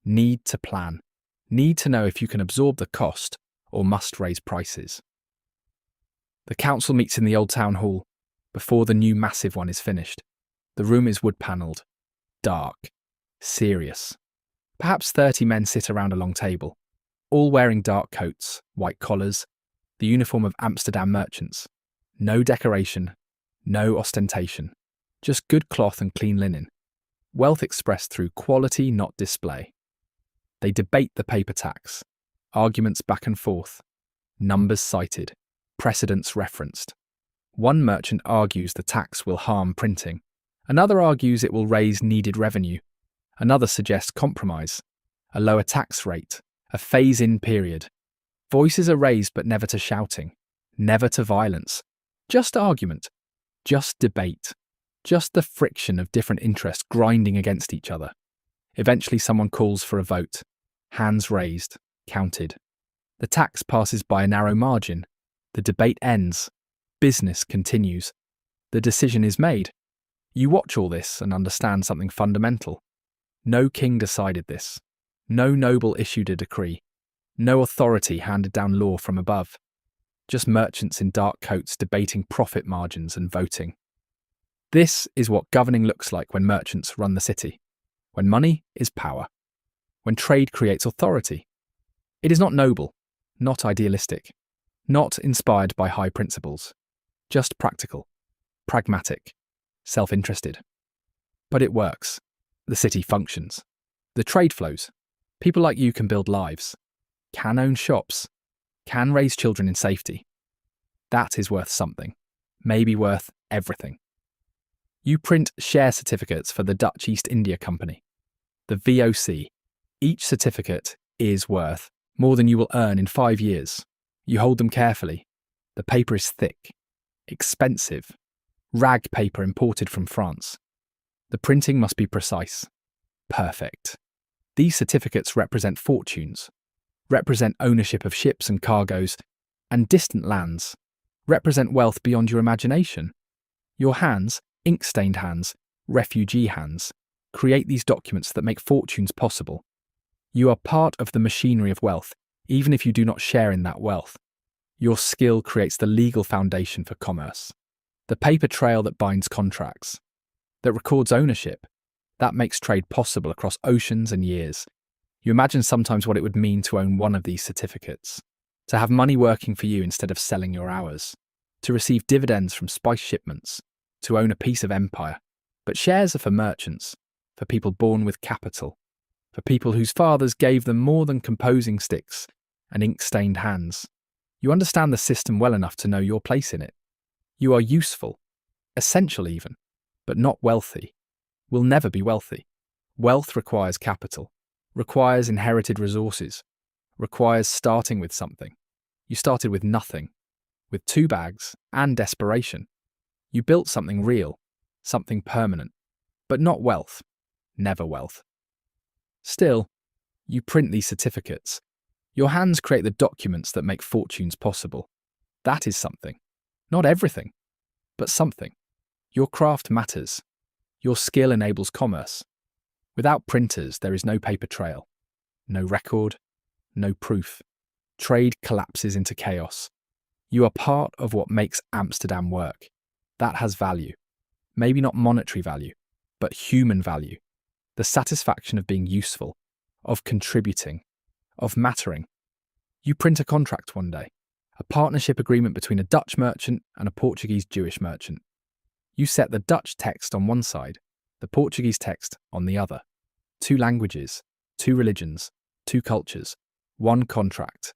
need to plan, need to know if you can absorb the cost or must raise prices. The council meets in the old town hall before the new massive one is finished. The room is wood-panelled, dark, serious. Perhaps 30 men sit around a long table, all wearing dark coats, white collars, the uniform of Amsterdam merchants. No decoration, no ostentation, just good cloth and clean linen. Wealth expressed through quality, not display. They debate the paper tax, arguments back and forth, numbers cited, precedents referenced. One merchant argues the tax will harm printing. Another argues it will raise needed revenue. Another suggests compromise, a lower tax rate, a phase-in period. Voices are raised but never to shouting, never to violence. Just argument, just debate, just the friction of different interests grinding against each other. Eventually someone calls for a vote. Hands raised, counted. The tax passes by a narrow margin. The debate ends. Business continues. The decision is made. You watch all this and understand something fundamental. No king decided this. No noble issued a decree. No authority handed down law from above. Just merchants in dark coats debating profit margins and voting. This is what governing looks like when merchants run the city. When money is power. When trade creates authority. It is not noble, not idealistic, not inspired by high principles. Just practical, pragmatic, self-interested. But it works. The city functions. The trade flows. People like you can build lives, can own shops, can raise children in safety. That is worth something, maybe worth everything. You print share certificates for the Dutch East India Company, the VOC. Each certificate is worth more than you will earn in 5 years. You hold them carefully. The paper is thick, expensive, rag paper imported from France. The printing must be precise. Perfect. These certificates represent fortunes, represent ownership of ships and cargoes, and distant lands, represent wealth beyond your imagination. Your hands, ink-stained hands, refugee hands, create these documents that make fortunes possible. You are part of the machinery of wealth, even if you do not share in that wealth. Your skill creates the legal foundation for commerce, the paper trail that binds contracts, that records ownership, that makes trade possible across oceans and years. You imagine sometimes what it would mean to own one of these certificates, to have money working for you instead of selling your hours, to receive dividends from spice shipments, to own a piece of empire. But shares are for merchants, for people born with capital, for people whose fathers gave them more than composing sticks and ink-stained hands. You understand the system well enough to know your place in it. You are useful, essential even, but not wealthy. Will never be wealthy. Wealth requires capital, requires inherited resources, requires starting with something. You started with nothing, with 2 bags and desperation. You built something real, something permanent, but not wealth, never wealth. Still, you print these certificates. Your hands create the documents that make fortunes possible. That is something. Not everything, but something. Your craft matters. Your skill enables commerce. Without printers, there is no paper trail, no record, no proof. Trade collapses into chaos. You are part of what makes Amsterdam work. That has value. Maybe not monetary value, but human value. The satisfaction of being useful, of contributing, of mattering. You print a contract one day, a partnership agreement between a Dutch merchant and a Portuguese Jewish merchant. You set the Dutch text on one side, the Portuguese text on the other. 2 languages, 2 religions, 2 cultures, 1 contract,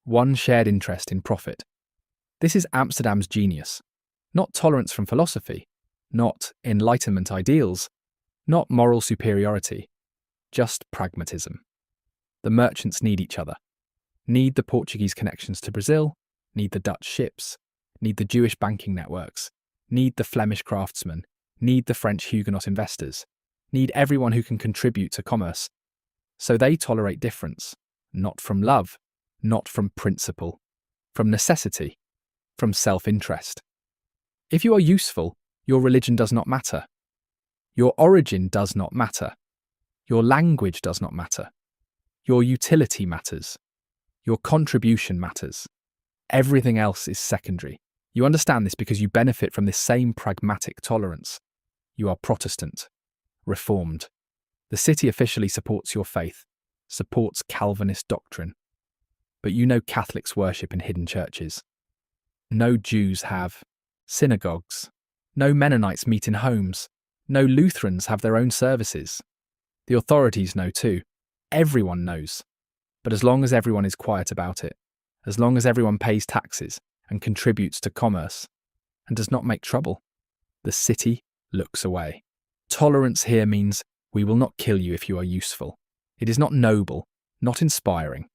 1 shared interest in profit. This is Amsterdam's genius. Not tolerance from philosophy, not Enlightenment ideals, not moral superiority, just pragmatism. The merchants need each other, need the Portuguese connections to Brazil, need the Dutch ships, need the Jewish banking networks, need the Flemish craftsmen, need the French Huguenot investors, need everyone who can contribute to commerce. So they tolerate difference, not from love, not from principle, from necessity, from self-interest. If you are useful, your religion does not matter. Your origin does not matter. Your language does not matter. Your utility matters. Your contribution matters. Everything else is secondary. You understand this because you benefit from this same pragmatic tolerance. You are Protestant, Reformed. The city officially supports your faith, supports Calvinist doctrine. But you know Catholics worship in hidden churches. No Jews have synagogues. No Mennonites meet in homes. No Lutherans have their own services. The authorities know too. Everyone knows. But as long as everyone is quiet about it, as long as everyone pays taxes and contributes to commerce and does not make trouble, the city looks away. Tolerance here means we will not kill you if you are useful. It is not noble, not inspiring,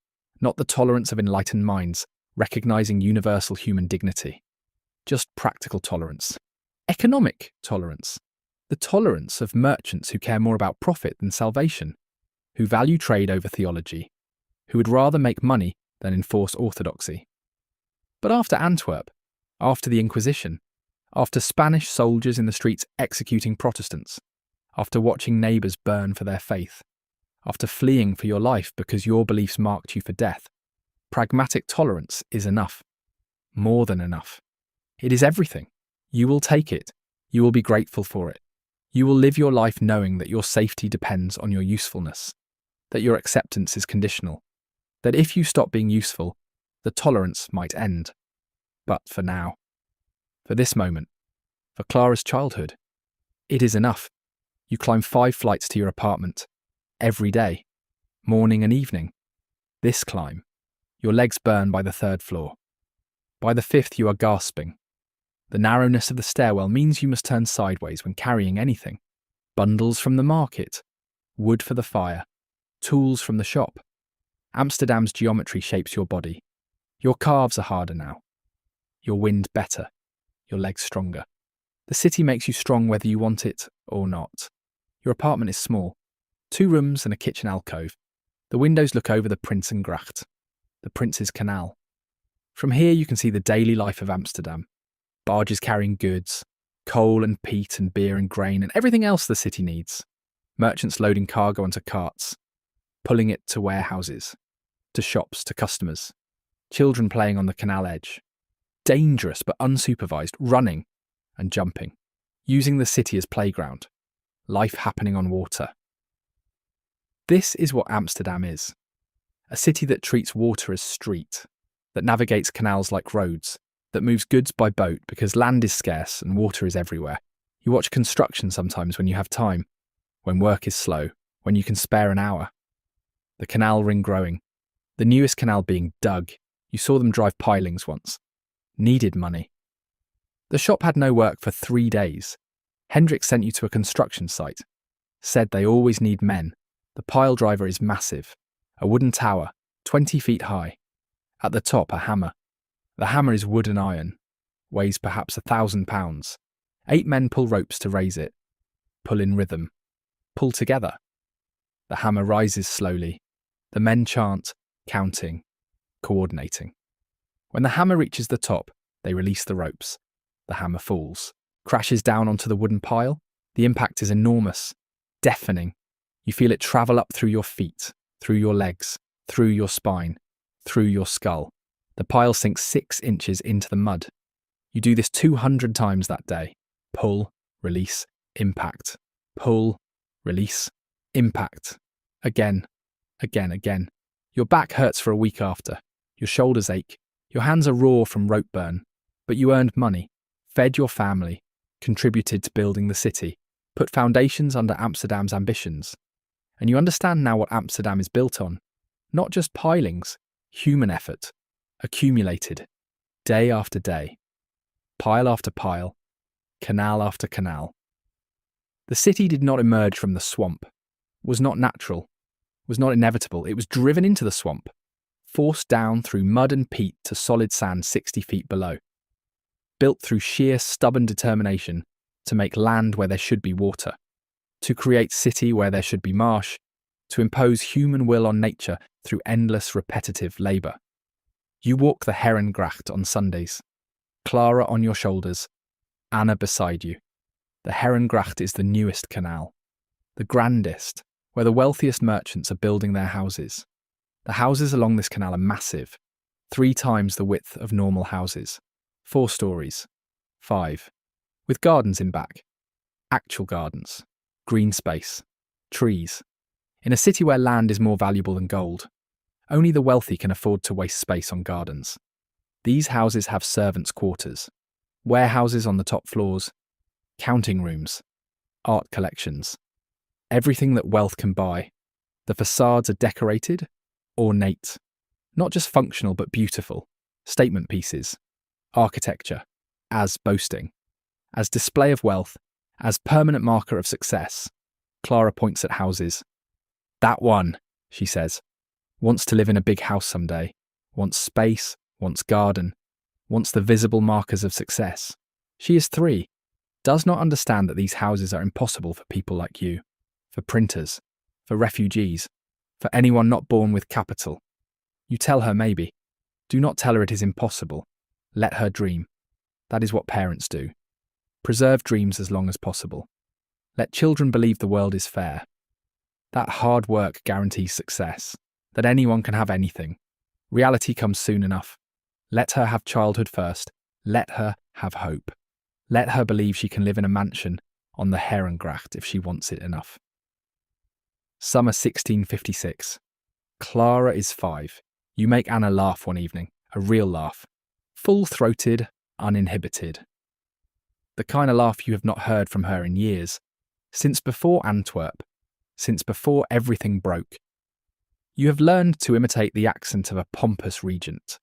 not the tolerance of enlightened minds recognizing universal human dignity. Just practical tolerance. Economic tolerance. The tolerance of merchants who care more about profit than salvation, who value trade over theology, who would rather make money than enforce orthodoxy. But after Antwerp, after the Inquisition, after Spanish soldiers in the streets executing Protestants, after watching neighbours burn for their faith, after fleeing for your life because your beliefs marked you for death, pragmatic tolerance is enough. More than enough. It is everything. You will take it. You will be grateful for it. You will live your life knowing that your safety depends on your usefulness, that your acceptance is conditional, that if you stop being useful, the tolerance might end. But for now, for this moment, for Clara's childhood, it is enough. You climb 5 flights to your apartment, every day, morning and evening. This climb, your legs burn by the 3rd floor. By the 5th you are gasping. The narrowness of the stairwell means you must turn sideways when carrying anything. Bundles from the market, wood for the fire, tools from the shop. Amsterdam's geometry shapes your body. Your calves are harder now. Your wind better. Your legs stronger. The city makes you strong whether you want it or not. Your apartment is small. 2 rooms and a kitchen alcove. The windows look over the Prinsengracht, the Prince's Canal. From here you can see the daily life of Amsterdam. Barges carrying goods, coal and peat and beer and grain and everything else the city needs. Merchants loading cargo onto carts, pulling it to warehouses, to shops, to customers. Children playing on the canal edge. Dangerous but unsupervised, running and jumping. Using the city as playground. Life happening on water. This is what Amsterdam is. A city that treats water as street, that navigates canals like roads, that moves goods by boat because land is scarce and water is everywhere. You watch construction sometimes when you have time, when work is slow, when you can spare an hour. The canal ring growing, the newest canal being dug. You saw them drive pilings once. Needed money. The shop had no work for 3 days. Hendrik sent you to a construction site. Said they always need men. The pile driver is massive. A wooden tower, 20 feet high. At the top, a hammer. The hammer is wood and iron. Weighs perhaps 1,000 pounds. 8 men pull ropes to raise it. Pull in rhythm. Pull together. The hammer rises slowly. The men chant, counting, coordinating. When the hammer reaches the top, they release the ropes. The hammer falls, crashes down onto the wooden pile. The impact is enormous, deafening. You feel it travel up through your feet, through your legs, through your spine, through your skull. The pile sinks 6 inches into the mud. You do this 200 times that day. Pull, release, impact. Pull, release, impact. Again, again, again. Your back hurts for a week after. Your shoulders ache. Your hands are raw from rope burn. But you earned money, fed your family, contributed to building the city, put foundations under Amsterdam's ambitions. And you understand now what Amsterdam is built on. Not just pilings, human effort, accumulated, day after day, pile after pile, canal after canal. The city did not emerge from the swamp, was not natural, was not inevitable. It was driven into the swamp, forced down through mud and peat to solid sand 60 feet below. Built through sheer stubborn determination to make land where there should be water, to create city where there should be marsh, to impose human will on nature through endless repetitive labour. You walk the Herengracht on Sundays, Clara on your shoulders, Anna beside you. The Herengracht is the newest canal, the grandest, where the wealthiest merchants are building their houses. The houses along this canal are massive, 3 times the width of normal houses. 4 stories, 5, with gardens in back, actual gardens, green space, trees. In a city where land is more valuable than gold, only the wealthy can afford to waste space on gardens. These houses have servants' quarters, warehouses on the top floors, counting rooms, art collections, everything that wealth can buy. The facades are decorated, ornate, not just functional but beautiful, statement pieces. Architecture, as boasting, as display of wealth, as permanent marker of success. Clara points at houses. That one, she says, wants to live in a big house someday, wants space, wants garden, wants the visible markers of success. She is 3, does not understand that these houses are impossible for people like you, for printers, for refugees, for anyone not born with capital. You tell her maybe. Do not tell her it is impossible. Let her dream. That is what parents do. Preserve dreams as long as possible. Let children believe the world is fair. That hard work guarantees success, that anyone can have anything. Reality comes soon enough. Let her have childhood first. Let her have hope. Let her believe she can live in a mansion on the Herengracht if she wants it enough. Summer 1656. Clara is 5. You make Anna laugh one evening, a real laugh. Full-throated, uninhibited. The kind of laugh you have not heard from her in years, since before Antwerp, since before everything broke. You have learned to imitate the accent of a pompous regent,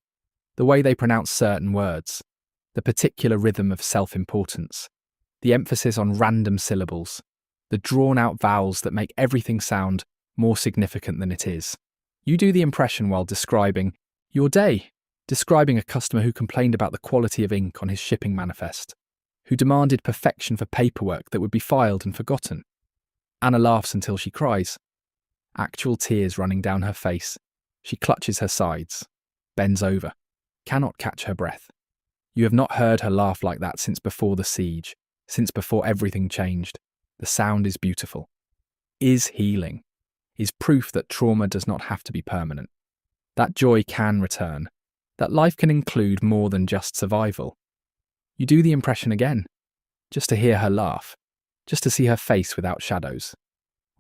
the way they pronounce certain words, the particular rhythm of self-importance, the emphasis on random syllables, the drawn-out vowels that make everything sound more significant than it is. You do the impression while describing your day, describing a customer who complained about the quality of ink on his shipping manifest, who demanded perfection for paperwork that would be filed and forgotten. Anna laughs until she cries. Actual tears running down her face. She clutches her sides, bends over, cannot catch her breath. You have not heard her laugh like that since before the siege, since before everything changed. The sound is beautiful, is healing, is proof that trauma does not have to be permanent. That joy can return, that life can include more than just survival. You do the impression again, just to hear her laugh, just to see her face without shadows,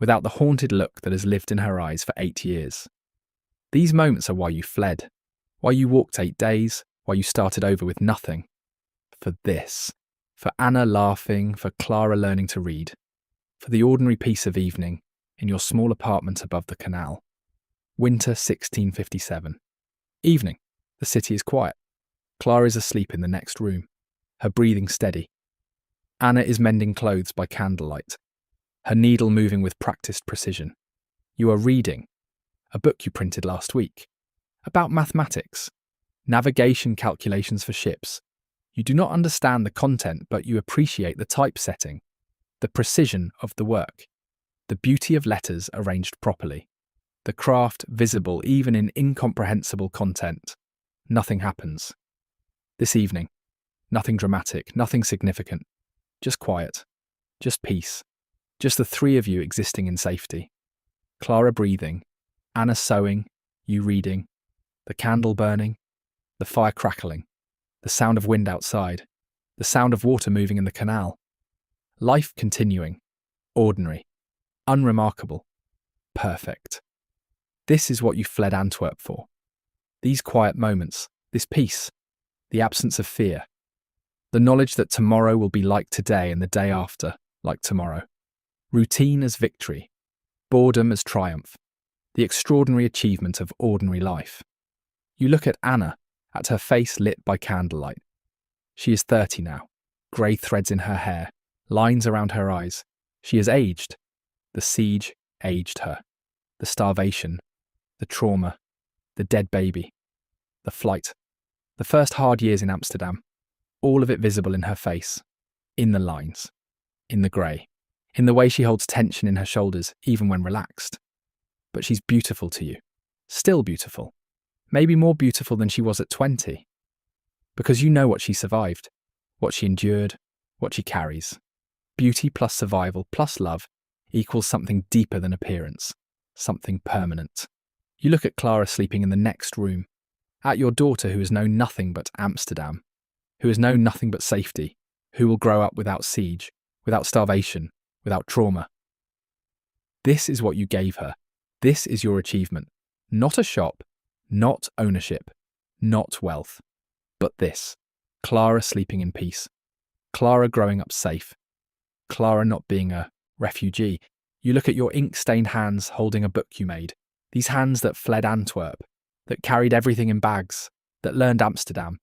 without the haunted look that has lived in her eyes for 8 years. These moments are why you fled, why you walked 8 days, why you started over with nothing. For this, for Anna laughing, for Clara learning to read, for the ordinary peace of evening in your small apartment above the canal. Winter 1657. Evening. The city is quiet. Clara is asleep in the next room, her breathing steady. Anna is mending clothes by candlelight, her needle moving with practiced precision. You are reading a book you printed last week, about mathematics, navigation calculations for ships. You do not understand the content, but you appreciate the typesetting, the precision of the work, the beauty of letters arranged properly, the craft visible even in incomprehensible content. Nothing happens. This evening, nothing dramatic, nothing significant, just quiet, just peace, just the three of you existing in safety. Clara breathing, Anna sewing, you reading, the candle burning, the fire crackling, the sound of wind outside, the sound of water moving in the canal. Life continuing, ordinary, unremarkable, perfect. This is what you fled Antwerp for. These quiet moments, this peace, the absence of fear, the knowledge that tomorrow will be like today and the day after like tomorrow. Routine as victory, boredom as triumph, the extraordinary achievement of ordinary life. You look at Anna, at her face lit by candlelight. She is 30 now, grey threads in her hair, lines around her eyes. She has aged. The siege aged her. The starvation, the trauma, the dead baby, the flight, the first hard years in Amsterdam, all of it visible in her face, in the lines, in the grey, in the way she holds tension in her shoulders even when relaxed. But she's beautiful to you, still beautiful, maybe more beautiful than she was at 20, because you know what she survived, what she endured, what she carries. Beauty plus survival plus love equals something deeper than appearance, something permanent. You look at Clara sleeping in the next room, at your daughter who has known nothing but Amsterdam, who has known nothing but safety, who will grow up without siege, without starvation, without trauma. This is what you gave her. This is your achievement. Not a shop, not ownership, not wealth, but this. Clara sleeping in peace. Clara growing up safe. Clara not being a refugee. You look at your ink-stained hands holding a book you made. These hands that fled Antwerp, that carried everything in bags, that learned Amsterdam,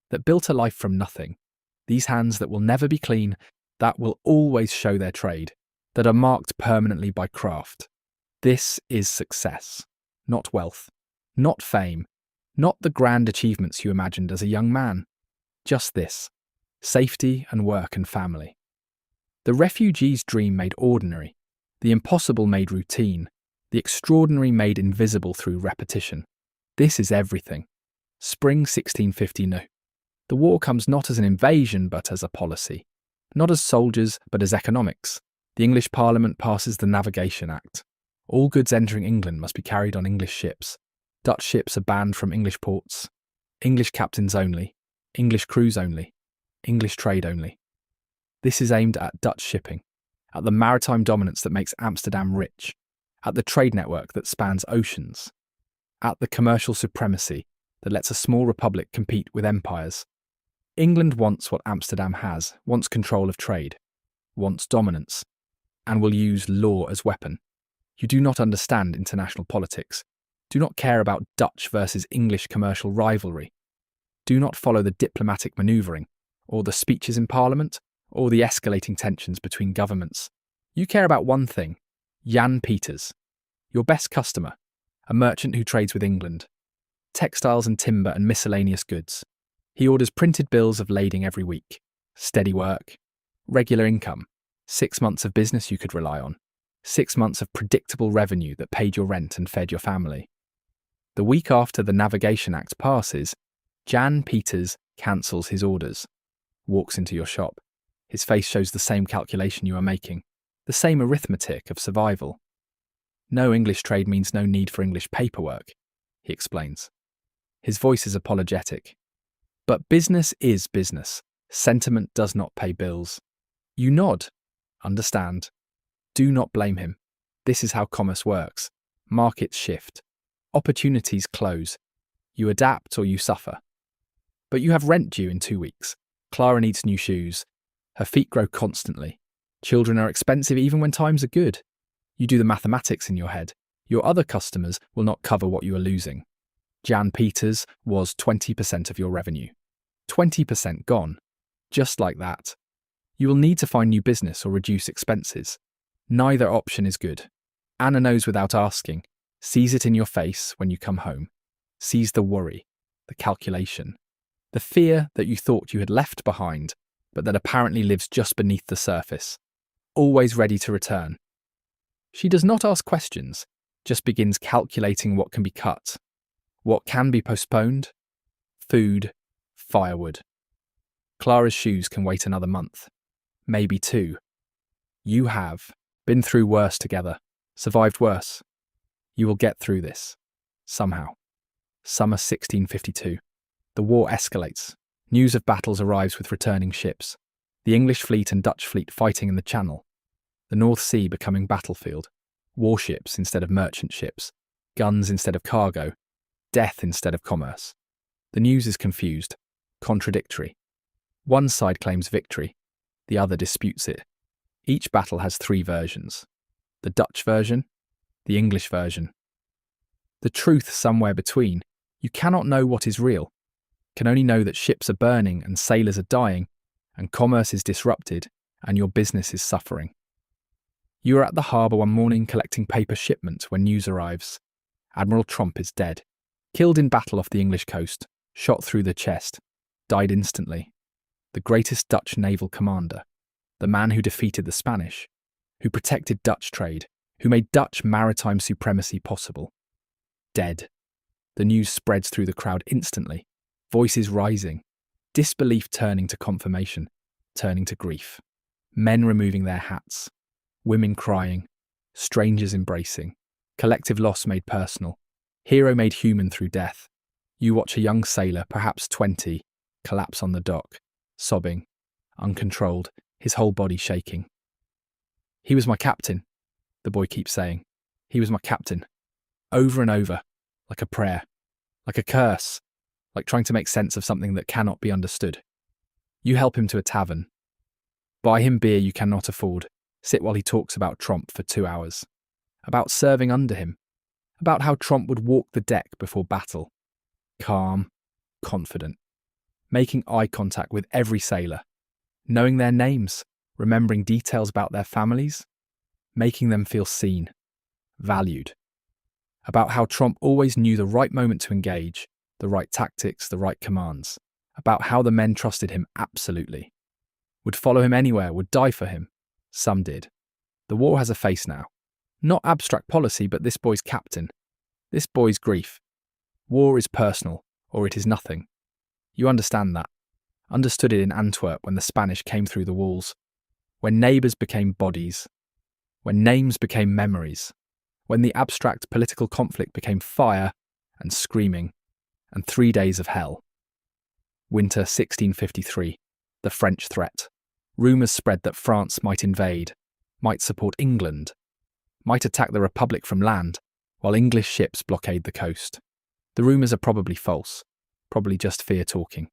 that built a life from nothing. These hands that will never be clean, that will always show their trade, that are marked permanently by craft. This is success, not wealth, not fame, not the grand achievements you imagined as a young man. Just this, safety and work and family. The refugee's dream made ordinary, the impossible made routine, the extraordinary made invisible through repetition. This is everything. Spring 1650 no. The war comes not as an invasion but as a policy. Not as soldiers but as economics. The English Parliament passes the Navigation Act. All goods entering England must be carried on English ships. Dutch ships are banned from English ports. English captains only. English crews only. English trade only. This is aimed at Dutch shipping, at the maritime dominance that makes Amsterdam rich, at the trade network that spans oceans, at the commercial supremacy that lets a small republic compete with empires. England wants what Amsterdam has, wants control of trade, wants dominance, and will use law as weapon. You do not understand international politics, do not care about Dutch versus English commercial rivalry, do not follow the diplomatic manoeuvring, or the speeches in Parliament, or the escalating tensions between governments. You care about one thing, Jan Peters, your best customer, a merchant who trades with England, textiles and timber and miscellaneous goods. He orders printed bills of lading every week. Steady work, regular income, 6 months of business you could rely on, 6 months of predictable revenue that paid your rent and fed your family. The week after the Navigation Act passes, Jan Peters cancels his orders, walks into your shop. His face shows the same calculation you are making, the same arithmetic of survival. No English trade means no need for English paperwork, he explains. His voice is apologetic. But business is business. Sentiment does not pay bills. You nod. Understand. Do not blame him. This is how commerce works. Markets shift. Opportunities close. You adapt or you suffer. But you have rent due in 2 weeks. Clara needs new shoes. Her feet grow constantly. Children are expensive even when times are good. You do the mathematics in your head. Your other customers will not cover what you are losing. Jan Peters was 20% of your revenue. 20% gone. Just like that. You will need to find new business or reduce expenses. Neither option is good. Anna knows without asking, sees it in your face when you come home, sees the worry, the calculation, the fear that you thought you had left behind, but that apparently lives just beneath the surface, always ready to return. She does not ask questions, just begins calculating what can be cut, what can be postponed, food, firewood. Clara's shoes can wait another month, maybe 2. You have been through worse together, survived worse. You will get through this, somehow. Summer 1652. The war escalates. News of battles arrives with returning ships. The English fleet and Dutch fleet fighting in the Channel. The North Sea becoming battlefield. Warships instead of merchant ships. Guns instead of cargo. Death instead of commerce. The news is confused, contradictory. One side claims victory, the other disputes it. Each battle has 3 versions. The Dutch version, the English version. The truth somewhere between. You cannot know what is real. Can only know that ships are burning and sailors are dying, and commerce is disrupted, and your business is suffering. You are at the harbour one morning collecting paper shipments when news arrives. Admiral Tromp is dead. Killed in battle off the English coast, shot through the chest, died instantly. The greatest Dutch naval commander, the man who defeated the Spanish, who protected Dutch trade, who made Dutch maritime supremacy possible. Dead. The news spreads through the crowd instantly, voices rising, disbelief turning to confirmation, turning to grief. Men removing their hats, women crying, strangers embracing, collective loss made personal, hero made human through death. You watch a young sailor, perhaps 20, collapse on the dock, sobbing, uncontrolled, his whole body shaking. He was my captain, the boy keeps saying. He was my captain. Over and over, like a prayer, like a curse, like trying to make sense of something that cannot be understood. You help him to a tavern. Buy him beer you cannot afford. Sit while he talks about Tromp for 2 hours. About serving under him. About how Tromp would walk the deck before battle. Calm, confident. Making eye contact with every sailor. Knowing their names. Remembering details about their families. Making them feel seen. Valued. About how Tromp always knew the right moment to engage. The right tactics, the right commands. About how the men trusted him absolutely. Would follow him anywhere, would die for him. Some did. The war has a face now. Not abstract policy, but this boy's captain. This boy's grief. War is personal, or it is nothing. You understand that. Understood it in Antwerp when the Spanish came through the walls. When neighbours became bodies. When names became memories. When the abstract political conflict became fire and screaming and 3 days of hell. Winter 1653. The French threat. Rumours spread that France might invade, might support England, might attack the Republic from land, while English ships blockade the coast. The rumours are probably false, probably just fear talking.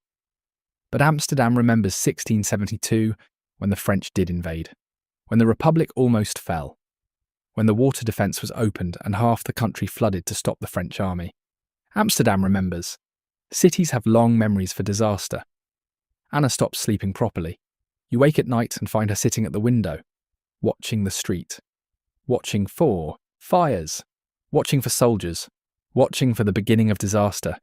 But Amsterdam remembers 1672, when the French did invade, when the Republic almost fell, when the water defence was opened and half the country flooded to stop the French army. Amsterdam remembers. Cities have long memories for disaster. Anna stops sleeping properly. You wake at night and find her sitting at the window, watching the street, watching for fires, watching for soldiers, watching for the beginning of disaster.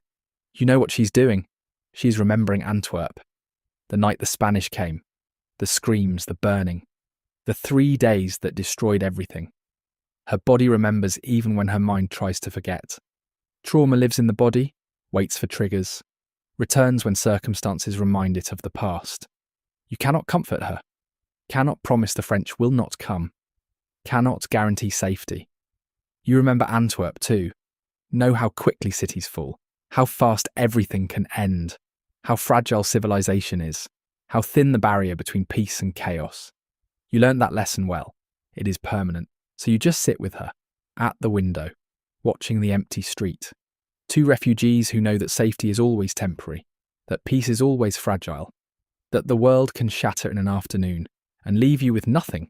You know what she's doing. She's remembering Antwerp, the night the Spanish came, The screams, the burning, the 3 days that destroyed everything. Her body remembers even when her mind tries to forget. Trauma lives in the body, waits for triggers, returns when circumstances remind it of the past. You cannot comfort her, cannot promise the French will not come, cannot guarantee safety. You remember Antwerp too, know how quickly cities fall, how fast everything can end, how fragile civilization is, how thin the barrier between peace and chaos. You learned that lesson well. It is permanent. So you just sit with her, at the window, watching the empty street. Two refugees who know that safety is always temporary, that peace is always fragile, that the world can shatter in an afternoon and leave you with nothing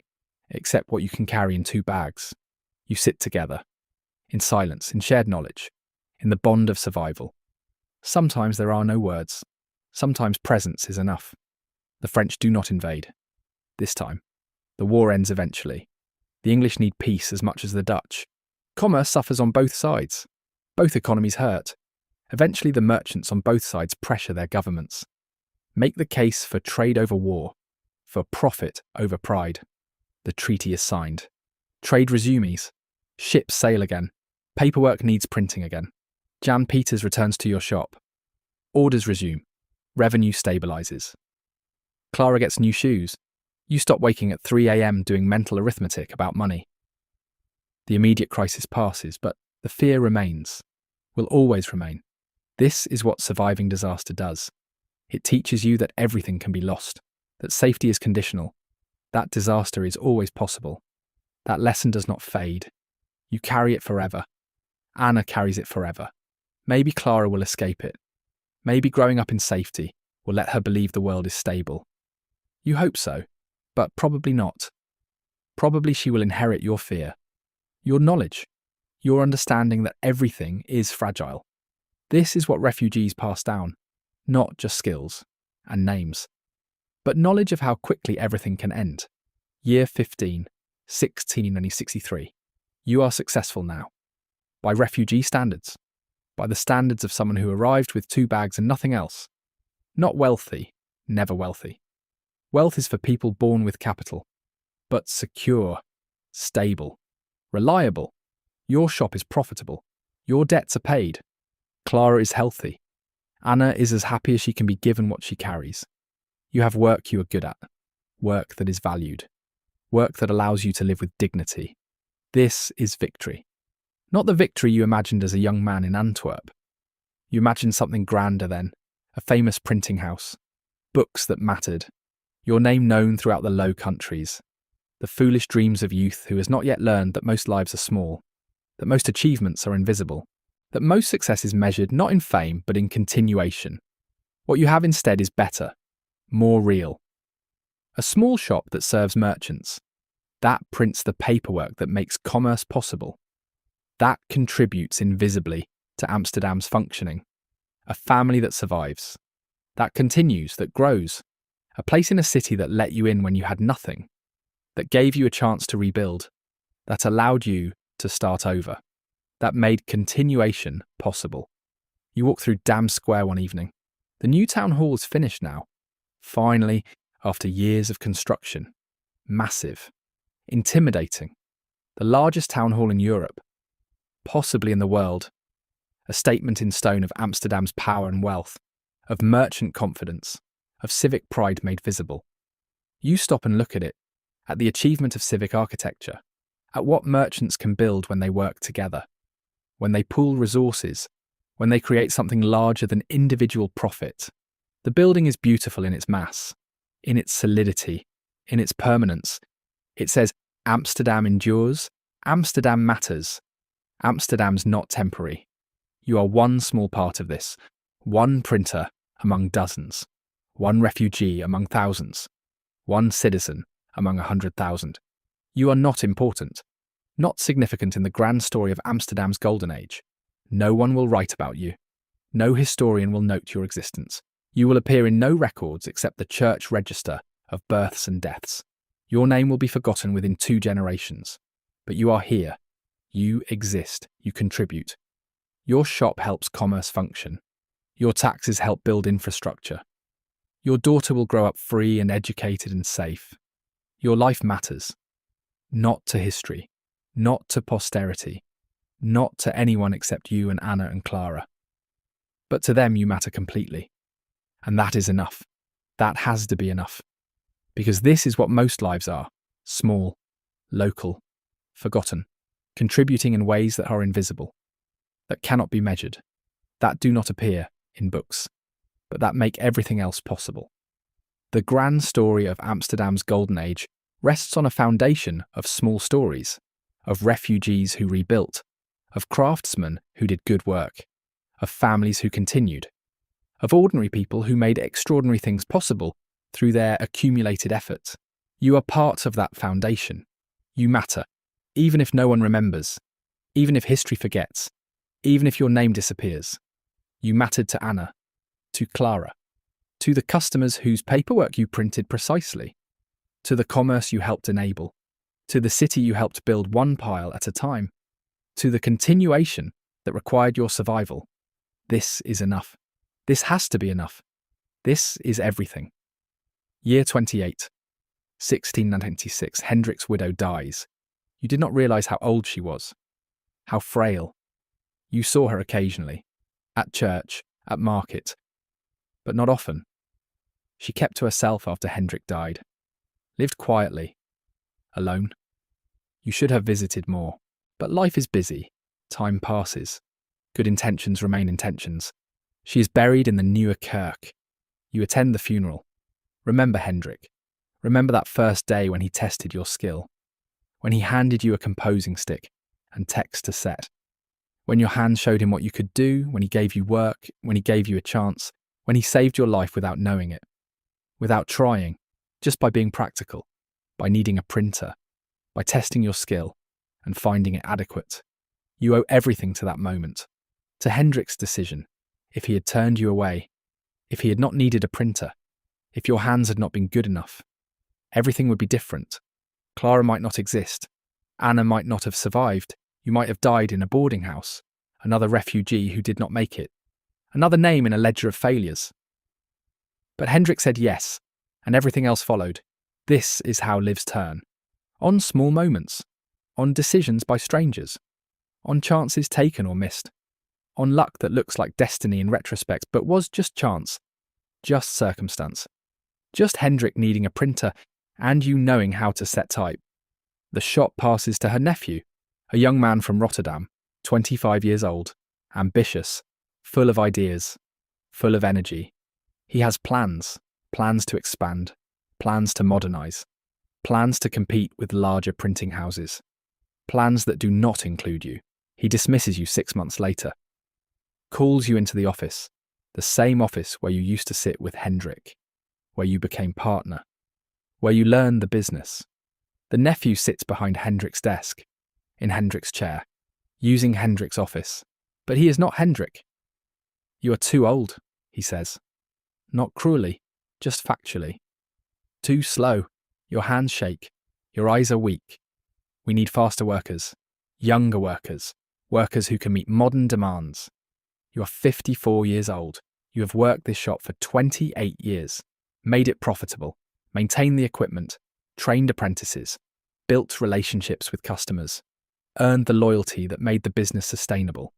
except what you can carry in 2 bags. You sit together, in silence, in shared knowledge, in the bond of survival. Sometimes there are no words. Sometimes presence is enough. The French do not invade. This time, the war ends eventually. The English need peace as much as the Dutch. Commerce suffers on both sides. Both economies hurt. Eventually, the merchants on both sides pressure their governments. Make the case for trade over war, for profit over pride. The treaty is signed. Trade resumes. Ships sail again. Paperwork needs printing again. Jan Peters returns to your shop. Orders resume. Revenue stabilises. Clara gets new shoes. You stop waking at 3 a.m. doing mental arithmetic about money. The immediate crisis passes, but the fear remains, will always remain. This is what surviving disaster does. It teaches you that everything can be lost, that safety is conditional, that disaster is always possible. That lesson does not fade. You carry it forever. Anna carries it forever. Maybe Clara will escape it. Maybe growing up in safety will let her believe the world is stable. You hope so. But probably not. Probably she will inherit your fear, your knowledge, your understanding that everything is fragile. This is what refugees pass down, not just skills and names, but knowledge of how quickly everything can end. Year 15, 16 and he's 63. You are successful now. By refugee standards. By the standards of someone who arrived with 2 bags and nothing else. Not wealthy, never wealthy. Wealth is for people born with capital, but secure, stable, reliable. Your shop is profitable. Your debts are paid. Clara is healthy. Anna is as happy as she can be given what she carries. You have work you are good at, work that is valued, work that allows you to live with dignity. This is victory. Not the victory you imagined as a young man in Antwerp. You imagined something grander then, a famous printing house, books that mattered, your name known throughout the Low Countries, the foolish dreams of youth who has not yet learned that most lives are small, that most achievements are invisible, that most success is measured not in fame but in continuation. What you have instead is better, more real. A small shop that serves merchants, that prints the paperwork that makes commerce possible, that contributes invisibly to Amsterdam's functioning, a family that survives, that continues, that grows. A place in a city that let you in when you had nothing, that gave you a chance to rebuild, that allowed you to start over, that made continuation possible. You walk through Dam Square one evening. The new town hall is finished now. Finally, after years of construction. Massive. Intimidating. The largest town hall in Europe. Possibly in the world. A statement in stone of Amsterdam's power and wealth, of merchant confidence, of civic pride made visible. You stop and look at it, at the achievement of civic architecture, at what merchants can build when they work together, when they pool resources, when they create something larger than individual profit. The building is beautiful in its mass, in its solidity, in its permanence. It says, Amsterdam endures, Amsterdam matters. Amsterdam's not temporary. You are one small part of this, one printer among dozens. One refugee among thousands, one citizen among 100,000. You are not important, not significant in the grand story of Amsterdam's Golden Age. No one will write about you. No historian will note your existence. You will appear in no records except the church register of births and deaths. Your name will be forgotten within 2 generations. But you are here. You exist. You contribute. Your shop helps commerce function. Your taxes help build infrastructure. Your daughter will grow up free and educated and safe. Your life matters. Not to history, not to posterity, not to anyone except you and Anna and Clara. But to them you matter completely. And that is enough. That has to be enough. Because this is what most lives are: small, local, forgotten, contributing in ways that are invisible, that cannot be measured, that do not appear in books, but that make everything else possible. The grand story of Amsterdam's Golden Age rests on a foundation of small stories, of refugees who rebuilt, of craftsmen who did good work, of families who continued, of ordinary people who made extraordinary things possible through their accumulated effort. You are part of that foundation. You matter, even if no one remembers, even if history forgets, even if your name disappears. You mattered to Anna, to Clara, to the customers whose paperwork you printed precisely, to the commerce you helped enable, to the city you helped build one pile at a time, to the continuation that required your survival. This is enough. This has to be enough. This is everything. Year 28, 1696, Hendrik's widow dies. You did not realise how old she was, how frail. You saw her occasionally, at church, at market, but not often. She kept to herself after Hendrik died, lived quietly, alone. You should have visited more, but life is busy, time passes, good intentions remain intentions. She is buried in the Nieuwe Kerk. You attend the funeral. Remember Hendrik. Remember that first day when he tested your skill, when he handed you a composing stick and text to set, when your hands showed him what you could do, when he gave you work, when he gave you a chance, when he saved your life without knowing it, without trying, just by being practical, by needing a printer, by testing your skill and finding it adequate. You owe everything to that moment, to Hendrik's decision. If he had turned you away, if he had not needed a printer, if your hands had not been good enough, everything would be different. Clara might not exist. Anna might not have survived. You might have died in a boarding house, another refugee who did not make it, another name in a ledger of failures. But Hendrik said yes, and everything else followed. This is how lives turn. On small moments, on decisions by strangers, on chances taken or missed, on luck that looks like destiny in retrospect but was just chance, just circumstance, just Hendrik needing a printer and you knowing how to set type. The shop passes to her nephew, a young man from Rotterdam, 25 years old, ambitious, full of ideas, full of energy. He has plans to expand, plans to modernise, plans to compete with larger printing houses, plans that do not include you. He dismisses you 6 months later, calls you into the office, the same office where you used to sit with Hendrik, where you became partner, where you learned the business. The nephew sits behind Hendrik's desk, in Hendrik's chair, using Hendrik's office, but he is not Hendrik. You are too old, he says. Not cruelly, just factually. Too slow, your hands shake, your eyes are weak. We need faster workers, younger workers, workers who can meet modern demands. You are 54 years old. You have worked this shop for 28 years, made it profitable, maintained the equipment, trained apprentices, built relationships with customers, earned the loyalty that made the business sustainable,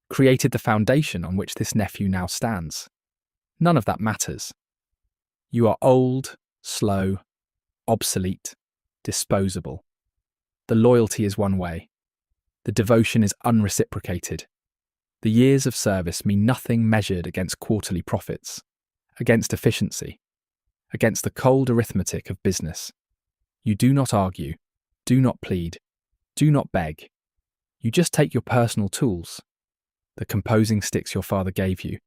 created the foundation on which this nephew now stands. None of that matters. You are old, slow, obsolete, disposable. The loyalty is one way. The devotion is unreciprocated. The years of service mean nothing measured against quarterly profits, against efficiency, against the cold arithmetic of business. You do not argue, do not plead, do not beg. You just take your personal tools, the composing sticks your father gave you,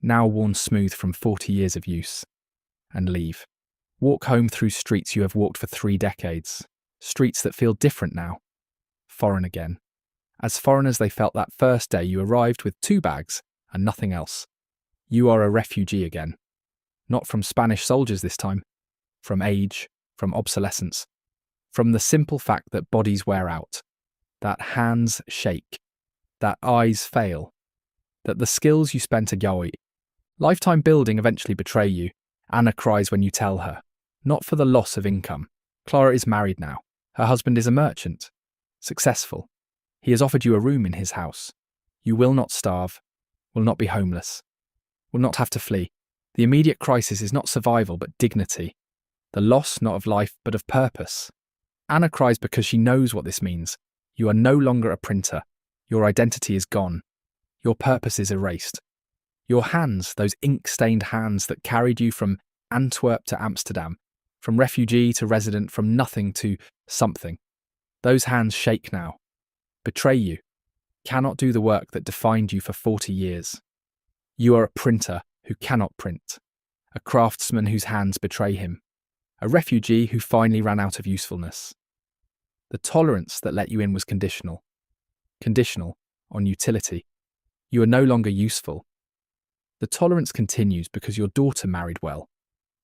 now worn smooth from 40 years of use, and leave. Walk home through streets you have walked for 3 decades, streets that feel different now, foreign again. As foreign as they felt that first day you arrived with 2 bags and nothing else. You are a refugee again. Not from Spanish soldiers this time, from age, from obsolescence, from the simple fact that bodies wear out, that hands shake, that eyes fail, that the skills you spent a lifetime building eventually betray you, Anna cries when you tell her, not for the loss of income. Clara is married now. Her husband is a merchant. Successful. He has offered you a room in his house. You will not starve, will not be homeless, will not have to flee. The immediate crisis is not survival but dignity. The loss not of life but of purpose. Anna cries because she knows what this means. You are no longer a printer. Your identity is gone. Your purpose is erased. Your hands, those ink-stained hands that carried you from Antwerp to Amsterdam, from refugee to resident, from nothing to something. Those hands shake now, betray you, cannot do the work that defined you for 40 years. You are a printer who cannot print, a craftsman whose hands betray him, a refugee who finally ran out of usefulness. The tolerance that let you in was conditional on utility. You are no longer useful. The tolerance continues because your daughter married well,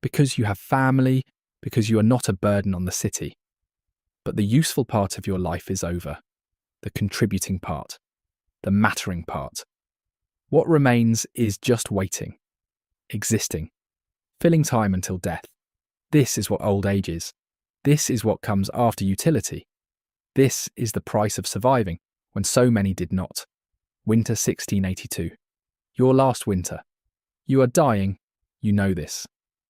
because you have family, because you are not a burden on the city. But the useful part of your life is over, the contributing part, the mattering part. What remains is just waiting, existing, filling time until death. This is what old age is. This is what comes after utility. This is the price of surviving when so many did not. Winter 1682. Your last winter. You are dying, you know this.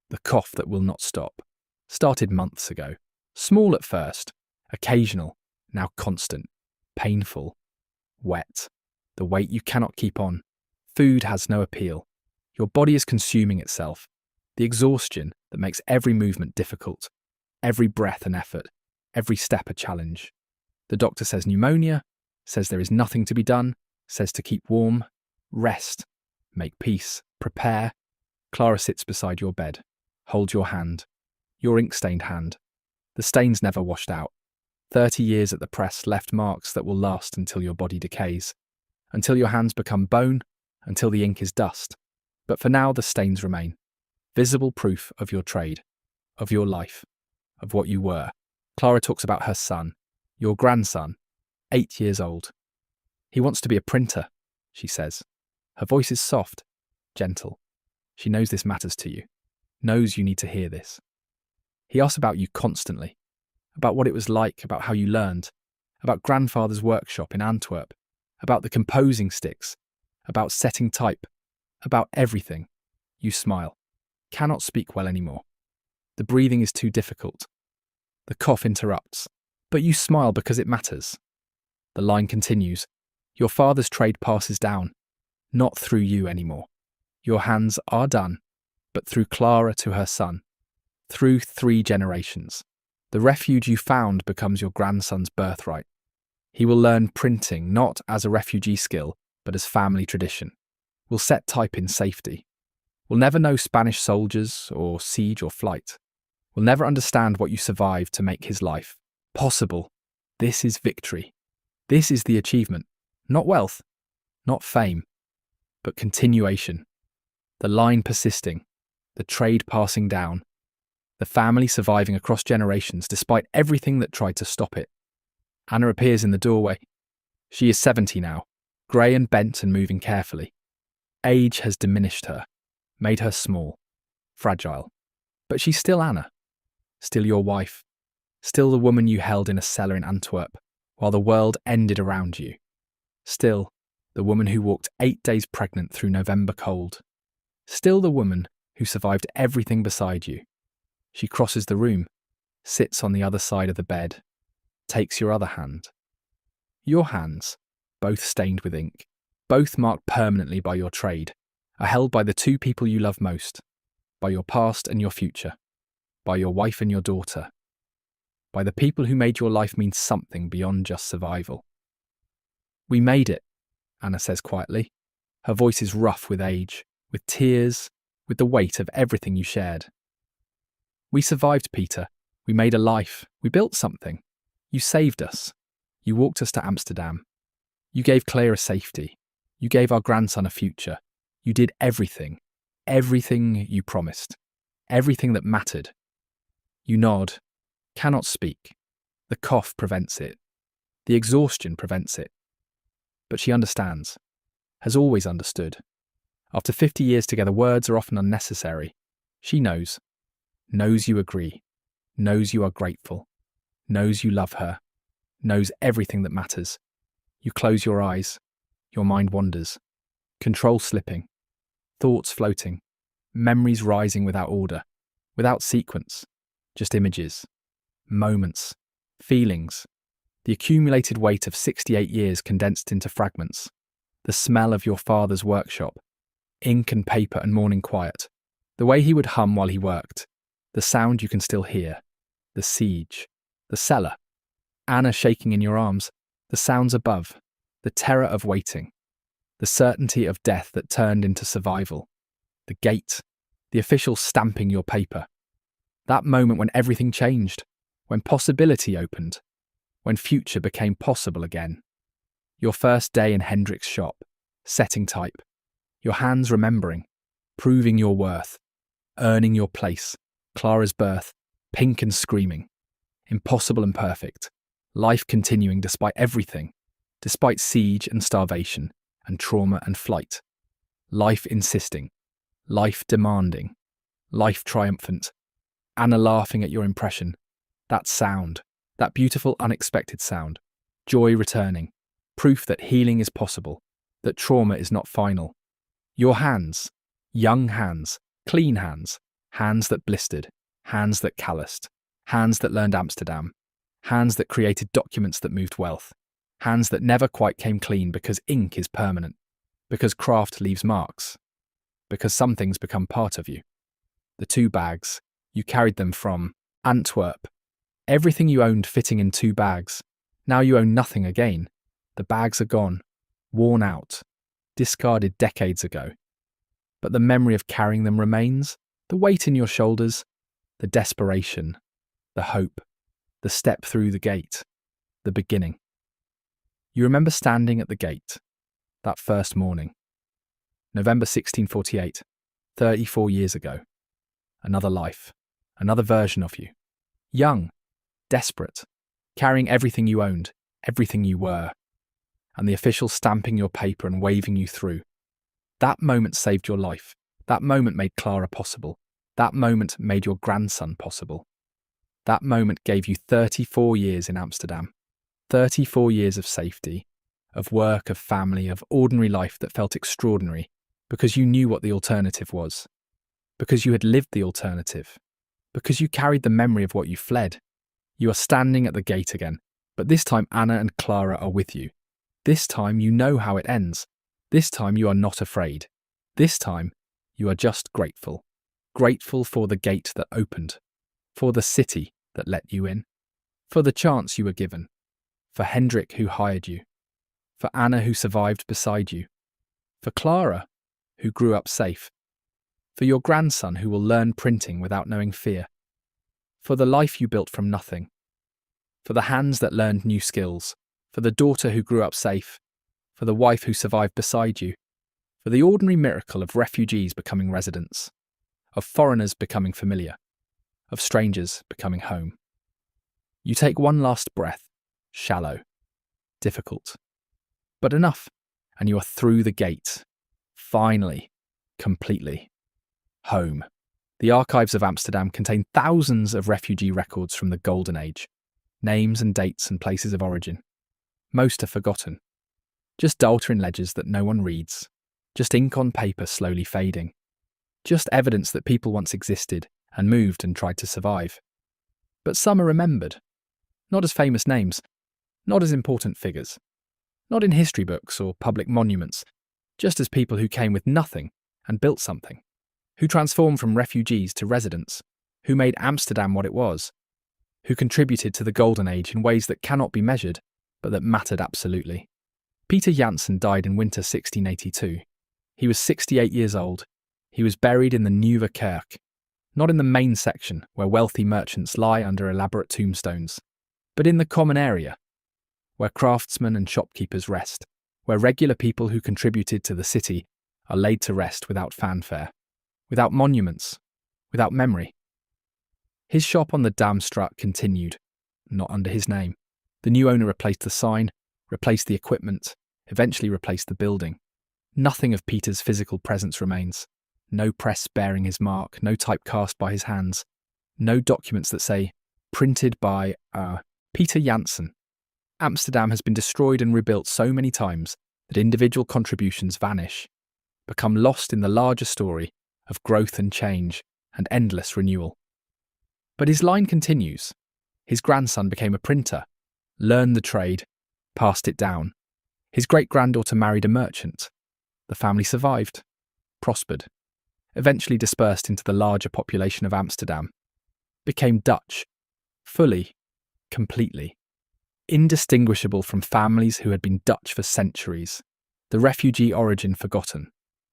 The cough that will not stop. Started months ago. Small at first, occasional, now constant, painful, wet. The weight you cannot keep on. Food has no appeal. Your body is consuming itself. The exhaustion that makes every movement difficult, every breath an effort, every step a challenge. The doctor says pneumonia, says there is nothing to be done, says to keep warm, rest, make peace, prepare. Clara sits beside your bed, holds your hand, your ink-stained hand. The stains never washed out. 30 years at the press left marks that will last until your body decays, until your hands become bone, until the ink is dust. But for now the stains remain. Visible proof of your trade, of your life, of what you were. Clara talks about her son, your grandson, 8 years old. He wants to be a printer, she says. Her voice is soft, gentle. She knows this matters to you, knows you need to hear this. He asks about you constantly, about what it was like, about how you learned, about grandfather's workshop in Antwerp, about the composing sticks, about setting type, about everything. You smile. Cannot speak well anymore. The breathing is too difficult. The cough interrupts, but you smile because it matters. The line continues. Your father's trade passes down, not through you anymore. Your hands are done, but through Clara to her son, through 3 generations. The refuge you found becomes your grandson's birthright. He will learn printing not as a refugee skill, but as family tradition. Will set type in safety. Will never know Spanish soldiers or siege or flight. Will never understand what you survived to make his life possible. This is victory. This is the achievement. Not wealth, not fame, but continuation. The line persisting, the trade passing down, the family surviving across generations despite everything that tried to stop it. Anna appears in the doorway. She is 70 now, grey and bent and moving carefully. Age has diminished her, made her small, fragile. But she's still Anna, still your wife, still the woman you held in a cellar in Antwerp while the world ended around you. Still the woman who walked 8 days pregnant through November cold. Still the woman who survived everything beside you. She crosses the room, sits on the other side of the bed, takes your other hand. Your hands, both stained with ink, both marked permanently by your trade, are held by the 2 people you love most, by your past and your future, by your wife and your daughter, by the people who made your life mean something beyond just survival. We made it, Anna says quietly. Her voice is rough with age, with tears, with the weight of everything you shared. We survived, Peter. We made a life. We built something. You saved us. You walked us to Amsterdam. You gave Clara safety. You gave our grandson a future. You did everything. Everything you promised. Everything that mattered. You nod. Cannot speak. The cough prevents it. The exhaustion prevents it. But she understands. Has always understood. After 50 years together, words are often unnecessary. She knows you agree, knows you are grateful, knows you love her, knows everything that matters. You close your eyes, your mind wanders, control slipping, thoughts floating, memories rising without order, without sequence, just images, moments, feelings, the accumulated weight of 68 years condensed into fragments, the smell of your father's workshop, ink and paper and morning quiet, the way he would hum while he worked, the sound you can still hear, the siege, the cellar, Anna shaking in your arms, the sounds above, the terror of waiting, the certainty of death that turned into survival, the gate, the official stamping your paper, that moment when everything changed, when possibility opened, when future became possible again. Your first day in Hendrik's shop, setting type, your hands remembering, proving your worth, earning your place, Clara's birth, pink and screaming, impossible and perfect, life continuing despite everything, despite siege and starvation and trauma and flight, life insisting, life demanding, life triumphant, Anna laughing at your impression, that sound, that beautiful unexpected sound, joy returning, proof that healing is possible, that trauma is not final. Your hands, young hands, clean hands, hands that blistered, hands that calloused, hands that learned Amsterdam, hands that created documents that moved wealth, hands that never quite came clean because ink is permanent, because craft leaves marks, because some things become part of you. The 2 bags, you carried them from Antwerp. Everything you owned fitting in 2 bags. Now you own nothing again. The bags are gone, worn out, discarded decades ago. But the memory of carrying them remains, the weight in your shoulders, the desperation, the hope, the step through the gate, the beginning. You remember standing at the gate, that first morning. November 1648, 34 years ago. Another life, another version of you. Young, desperate, carrying everything you owned, everything you were, and the official stamping your paper and waving you through. That moment saved your life. That moment made Clara possible. That moment made your grandson possible. That moment gave you 34 years in Amsterdam. 34 years of safety, of work, of family, of ordinary life that felt extraordinary because you knew what the alternative was. Because you had lived the alternative. Because you carried the memory of what you fled. You are standing at the gate again, but this time Anna and Clara are with you. This time you know how it ends. This time you are not afraid. This time you are just grateful. Grateful for the gate that opened, for the city that let you in, for the chance you were given, for Hendrik who hired you, for Anna who survived beside you, for Clara who grew up safe, for your grandson who will learn printing without knowing fear, for the life you built from nothing, for the hands that learned new skills, for the daughter who grew up safe, for the wife who survived beside you, for the ordinary miracle of refugees becoming residents, of foreigners becoming familiar, of strangers becoming home. You take one last breath, shallow, difficult, but enough, and you are through the gate, finally, completely. Home. The archives of Amsterdam contain thousands of refugee records from the Golden Age, names and dates and places of origin. Most are forgotten. Just data in ledgers that no one reads. Just ink on paper slowly fading. Just evidence that people once existed and moved and tried to survive. But some are remembered. Not as famous names, not as important figures, not in history books or public monuments, just as people who came with nothing and built something, who transformed from refugees to residents, who made Amsterdam what it was, who contributed to the Golden Age in ways that cannot be measured, but that mattered absolutely. Peter Janssen died in winter 1682. He was 68 years old. He was buried in the Nieuwe Kerk, not in the main section where wealthy merchants lie under elaborate tombstones, but in the common area, where craftsmen and shopkeepers rest, where regular people who contributed to the city are laid to rest without fanfare, without monuments, without memory. His shop on the Damstraat continued, not under his name. The new owner replaced the sign, replaced the equipment, eventually replaced the building. Nothing of Peter's physical presence remains. No press bearing his mark, no type cast by his hands, no documents that say, printed by Peter Janssen. Amsterdam has been destroyed and rebuilt so many times that individual contributions vanish, become lost in the larger story of growth and change and endless renewal. But his line continues. His grandson became a printer, learned the trade, passed it down. His great-granddaughter married a merchant. The family survived, prospered, eventually dispersed into the larger population of Amsterdam, became Dutch, fully, completely, indistinguishable from families who had been Dutch for centuries, the refugee origin forgotten,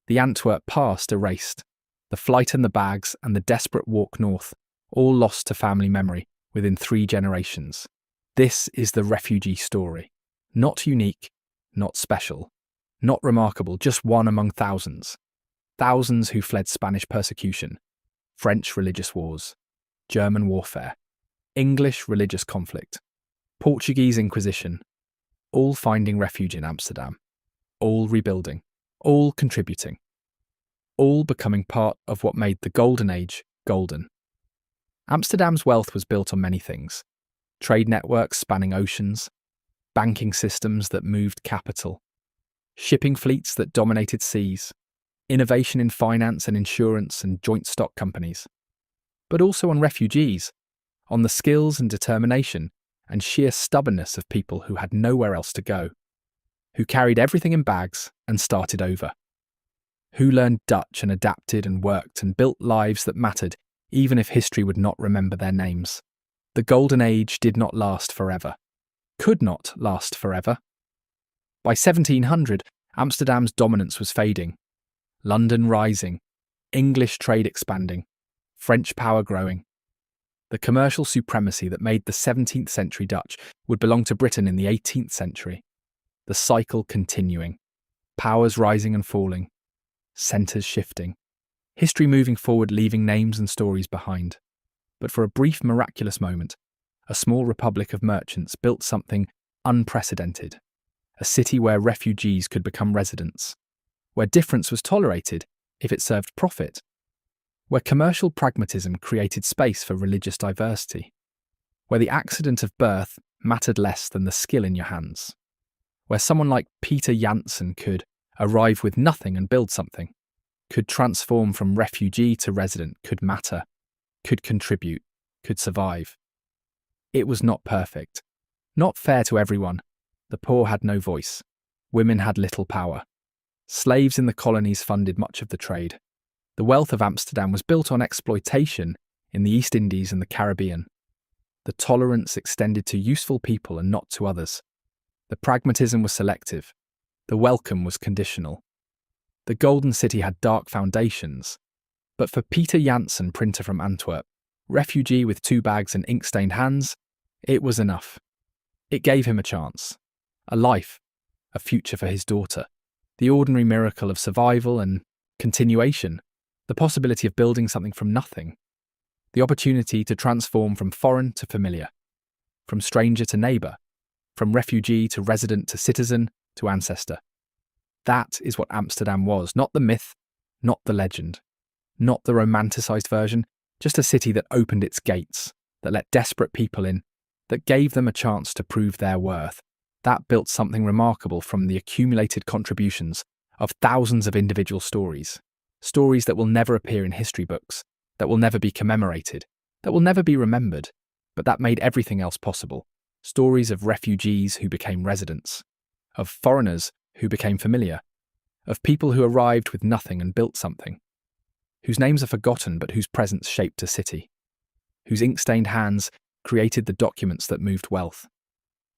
the Antwerp past erased, the flight and the bags and the desperate walk north, all lost to family memory within 3 generations. This is the refugee story. Not unique, not special, not remarkable, just one among thousands. Thousands who fled Spanish persecution, French religious wars, German warfare, English religious conflict, Portuguese Inquisition, all finding refuge in Amsterdam, all rebuilding, all contributing, all becoming part of what made the Golden Age golden. Amsterdam's wealth was built on many things: trade networks spanning oceans, banking systems that moved capital, shipping fleets that dominated seas, innovation in finance and insurance and joint stock companies, but also on refugees, on the skills and determination and sheer stubbornness of people who had nowhere else to go, who carried everything in bags and started over, who learned Dutch and adapted and worked and built lives that mattered even if history would not remember their names. The Golden Age did not last forever, could not last forever. By 1700, Amsterdam's dominance was fading, London rising, English trade expanding, French power growing. The commercial supremacy that made the 17th century Dutch would belong to Britain in the 18th century. The cycle continuing, powers rising and falling, centres shifting, history moving forward, leaving names and stories behind. But for a brief miraculous moment, a small republic of merchants built something unprecedented, a city where refugees could become residents, where difference was tolerated if it served profit, where commercial pragmatism created space for religious diversity, where the accident of birth mattered less than the skill in your hands, where someone like Peter Janssen could arrive with nothing and build something, could transform from refugee to resident, could matter, could contribute, could survive. It was not perfect, not fair to everyone. The poor had no voice. Women had little power. Slaves in the colonies funded much of the trade. The wealth of Amsterdam was built on exploitation in the East Indies and the Caribbean. The tolerance extended to useful people and not to others. The pragmatism was selective. The welcome was conditional. The Golden City had dark foundations. But for Peter Janssen, printer from Antwerp, refugee with 2 bags and ink-stained hands, it was enough. It gave him a chance, a life, a future for his daughter, the ordinary miracle of survival and continuation, the possibility of building something from nothing, the opportunity to transform from foreign to familiar, from stranger to neighbour, from refugee to resident to citizen to ancestor. That is what Amsterdam was, not the myth, not the legend, not the romanticised version, just a city that opened its gates, that let desperate people in, that gave them a chance to prove their worth. That built something remarkable from the accumulated contributions of thousands of individual stories. Stories that will never appear in history books, that will never be commemorated, that will never be remembered, but that made everything else possible. Stories of refugees who became residents, of foreigners who became familiar, of people who arrived with nothing and built something, whose names are forgotten but whose presence shaped a city, whose ink-stained hands created the documents that moved wealth,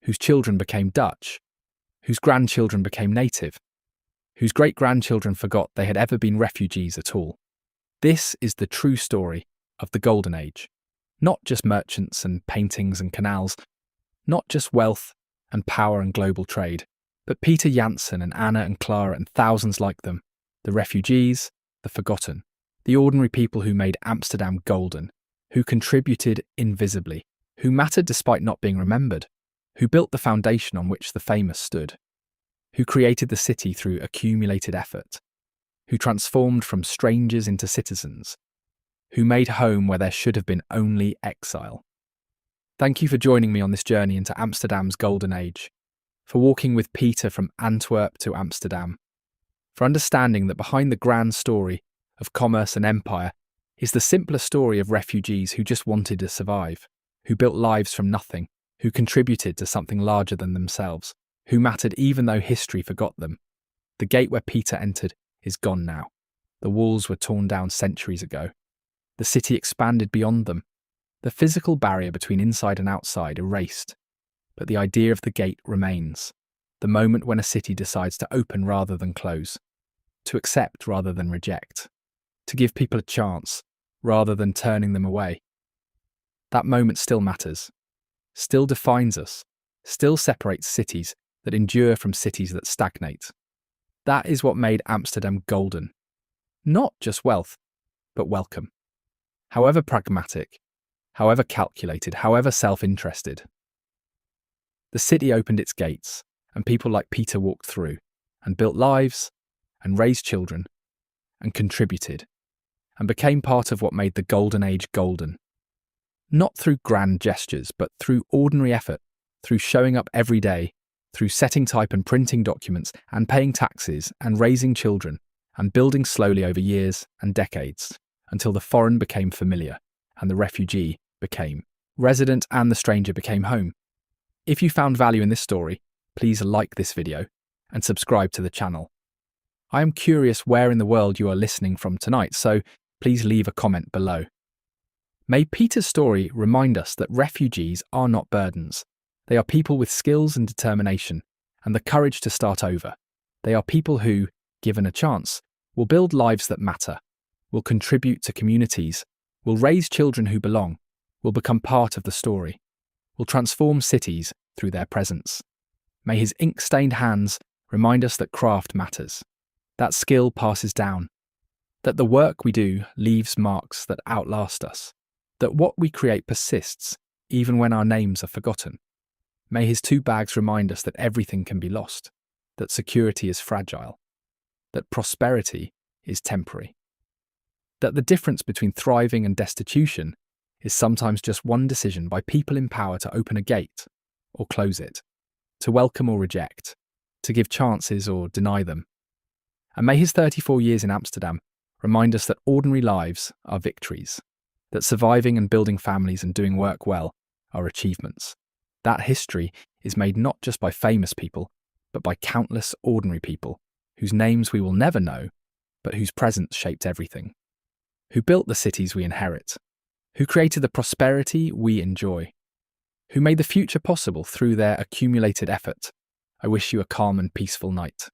whose children became Dutch, whose grandchildren became native, whose great-grandchildren forgot they had ever been refugees at all. This is the true story of the Golden Age. Not just merchants and paintings and canals, not just wealth and power and global trade, but Peter Janssen and Anna and Clara and thousands like them, the refugees, the forgotten, the ordinary people who made Amsterdam golden, who contributed invisibly, who mattered despite not being remembered, who built the foundation on which the famous stood, who created the city through accumulated effort, who transformed from strangers into citizens, who made home where there should have been only exile. Thank you for joining me on this journey into Amsterdam's Golden Age, for walking with Peter from Antwerp to Amsterdam, for understanding that behind the grand story of commerce and empire is the simpler story of refugees who just wanted to survive, who built lives from nothing, who contributed to something larger than themselves, who mattered even though history forgot them. The gate where Peter entered is gone now. The walls were torn down centuries ago. The city expanded beyond them. The physical barrier between inside and outside erased. But the idea of the gate remains. The moment when a city decides to open rather than close, to accept rather than reject, to give people a chance rather than turning them away. That moment still matters, still defines us, still separates cities that endure from cities that stagnate. That is what made Amsterdam golden. Not just wealth, but welcome. However pragmatic, however calculated, however self-interested. The city opened its gates, and people like Peter walked through, and built lives, and raised children, and contributed, and became part of what made the Golden Age golden. Not through grand gestures, but through ordinary effort, through showing up every day, through setting type and printing documents, and paying taxes, and raising children, and building slowly over years and decades, until the foreign became familiar, and the refugee became resident, and the stranger became home. If you found value in this story, please like this video, and subscribe to the channel. I am curious where in the world you are listening from tonight, so please leave a comment below. May Peter's story remind us that refugees are not burdens. They are people with skills and determination, and the courage to start over. They are people who, given a chance, will build lives that matter, will contribute to communities, will raise children who belong, will become part of the story, will transform cities through their presence. May his ink-stained hands remind us that craft matters, that skill passes down, that the work we do leaves marks that outlast us, that what we create persists even when our names are forgotten. May his two bags remind us that everything can be lost, that security is fragile, that prosperity is temporary, that the difference between thriving and destitution is sometimes just one decision by people in power to open a gate or close it, to welcome or reject, to give chances or deny them. And may his 34 years in Amsterdam remind us that ordinary lives are victories, that surviving and building families and doing work well are achievements. That history is made not just by famous people, but by countless ordinary people, whose names we will never know, but whose presence shaped everything, who built the cities we inherit, who created the prosperity we enjoy, who made the future possible through their accumulated effort. I wish you a calm and peaceful night.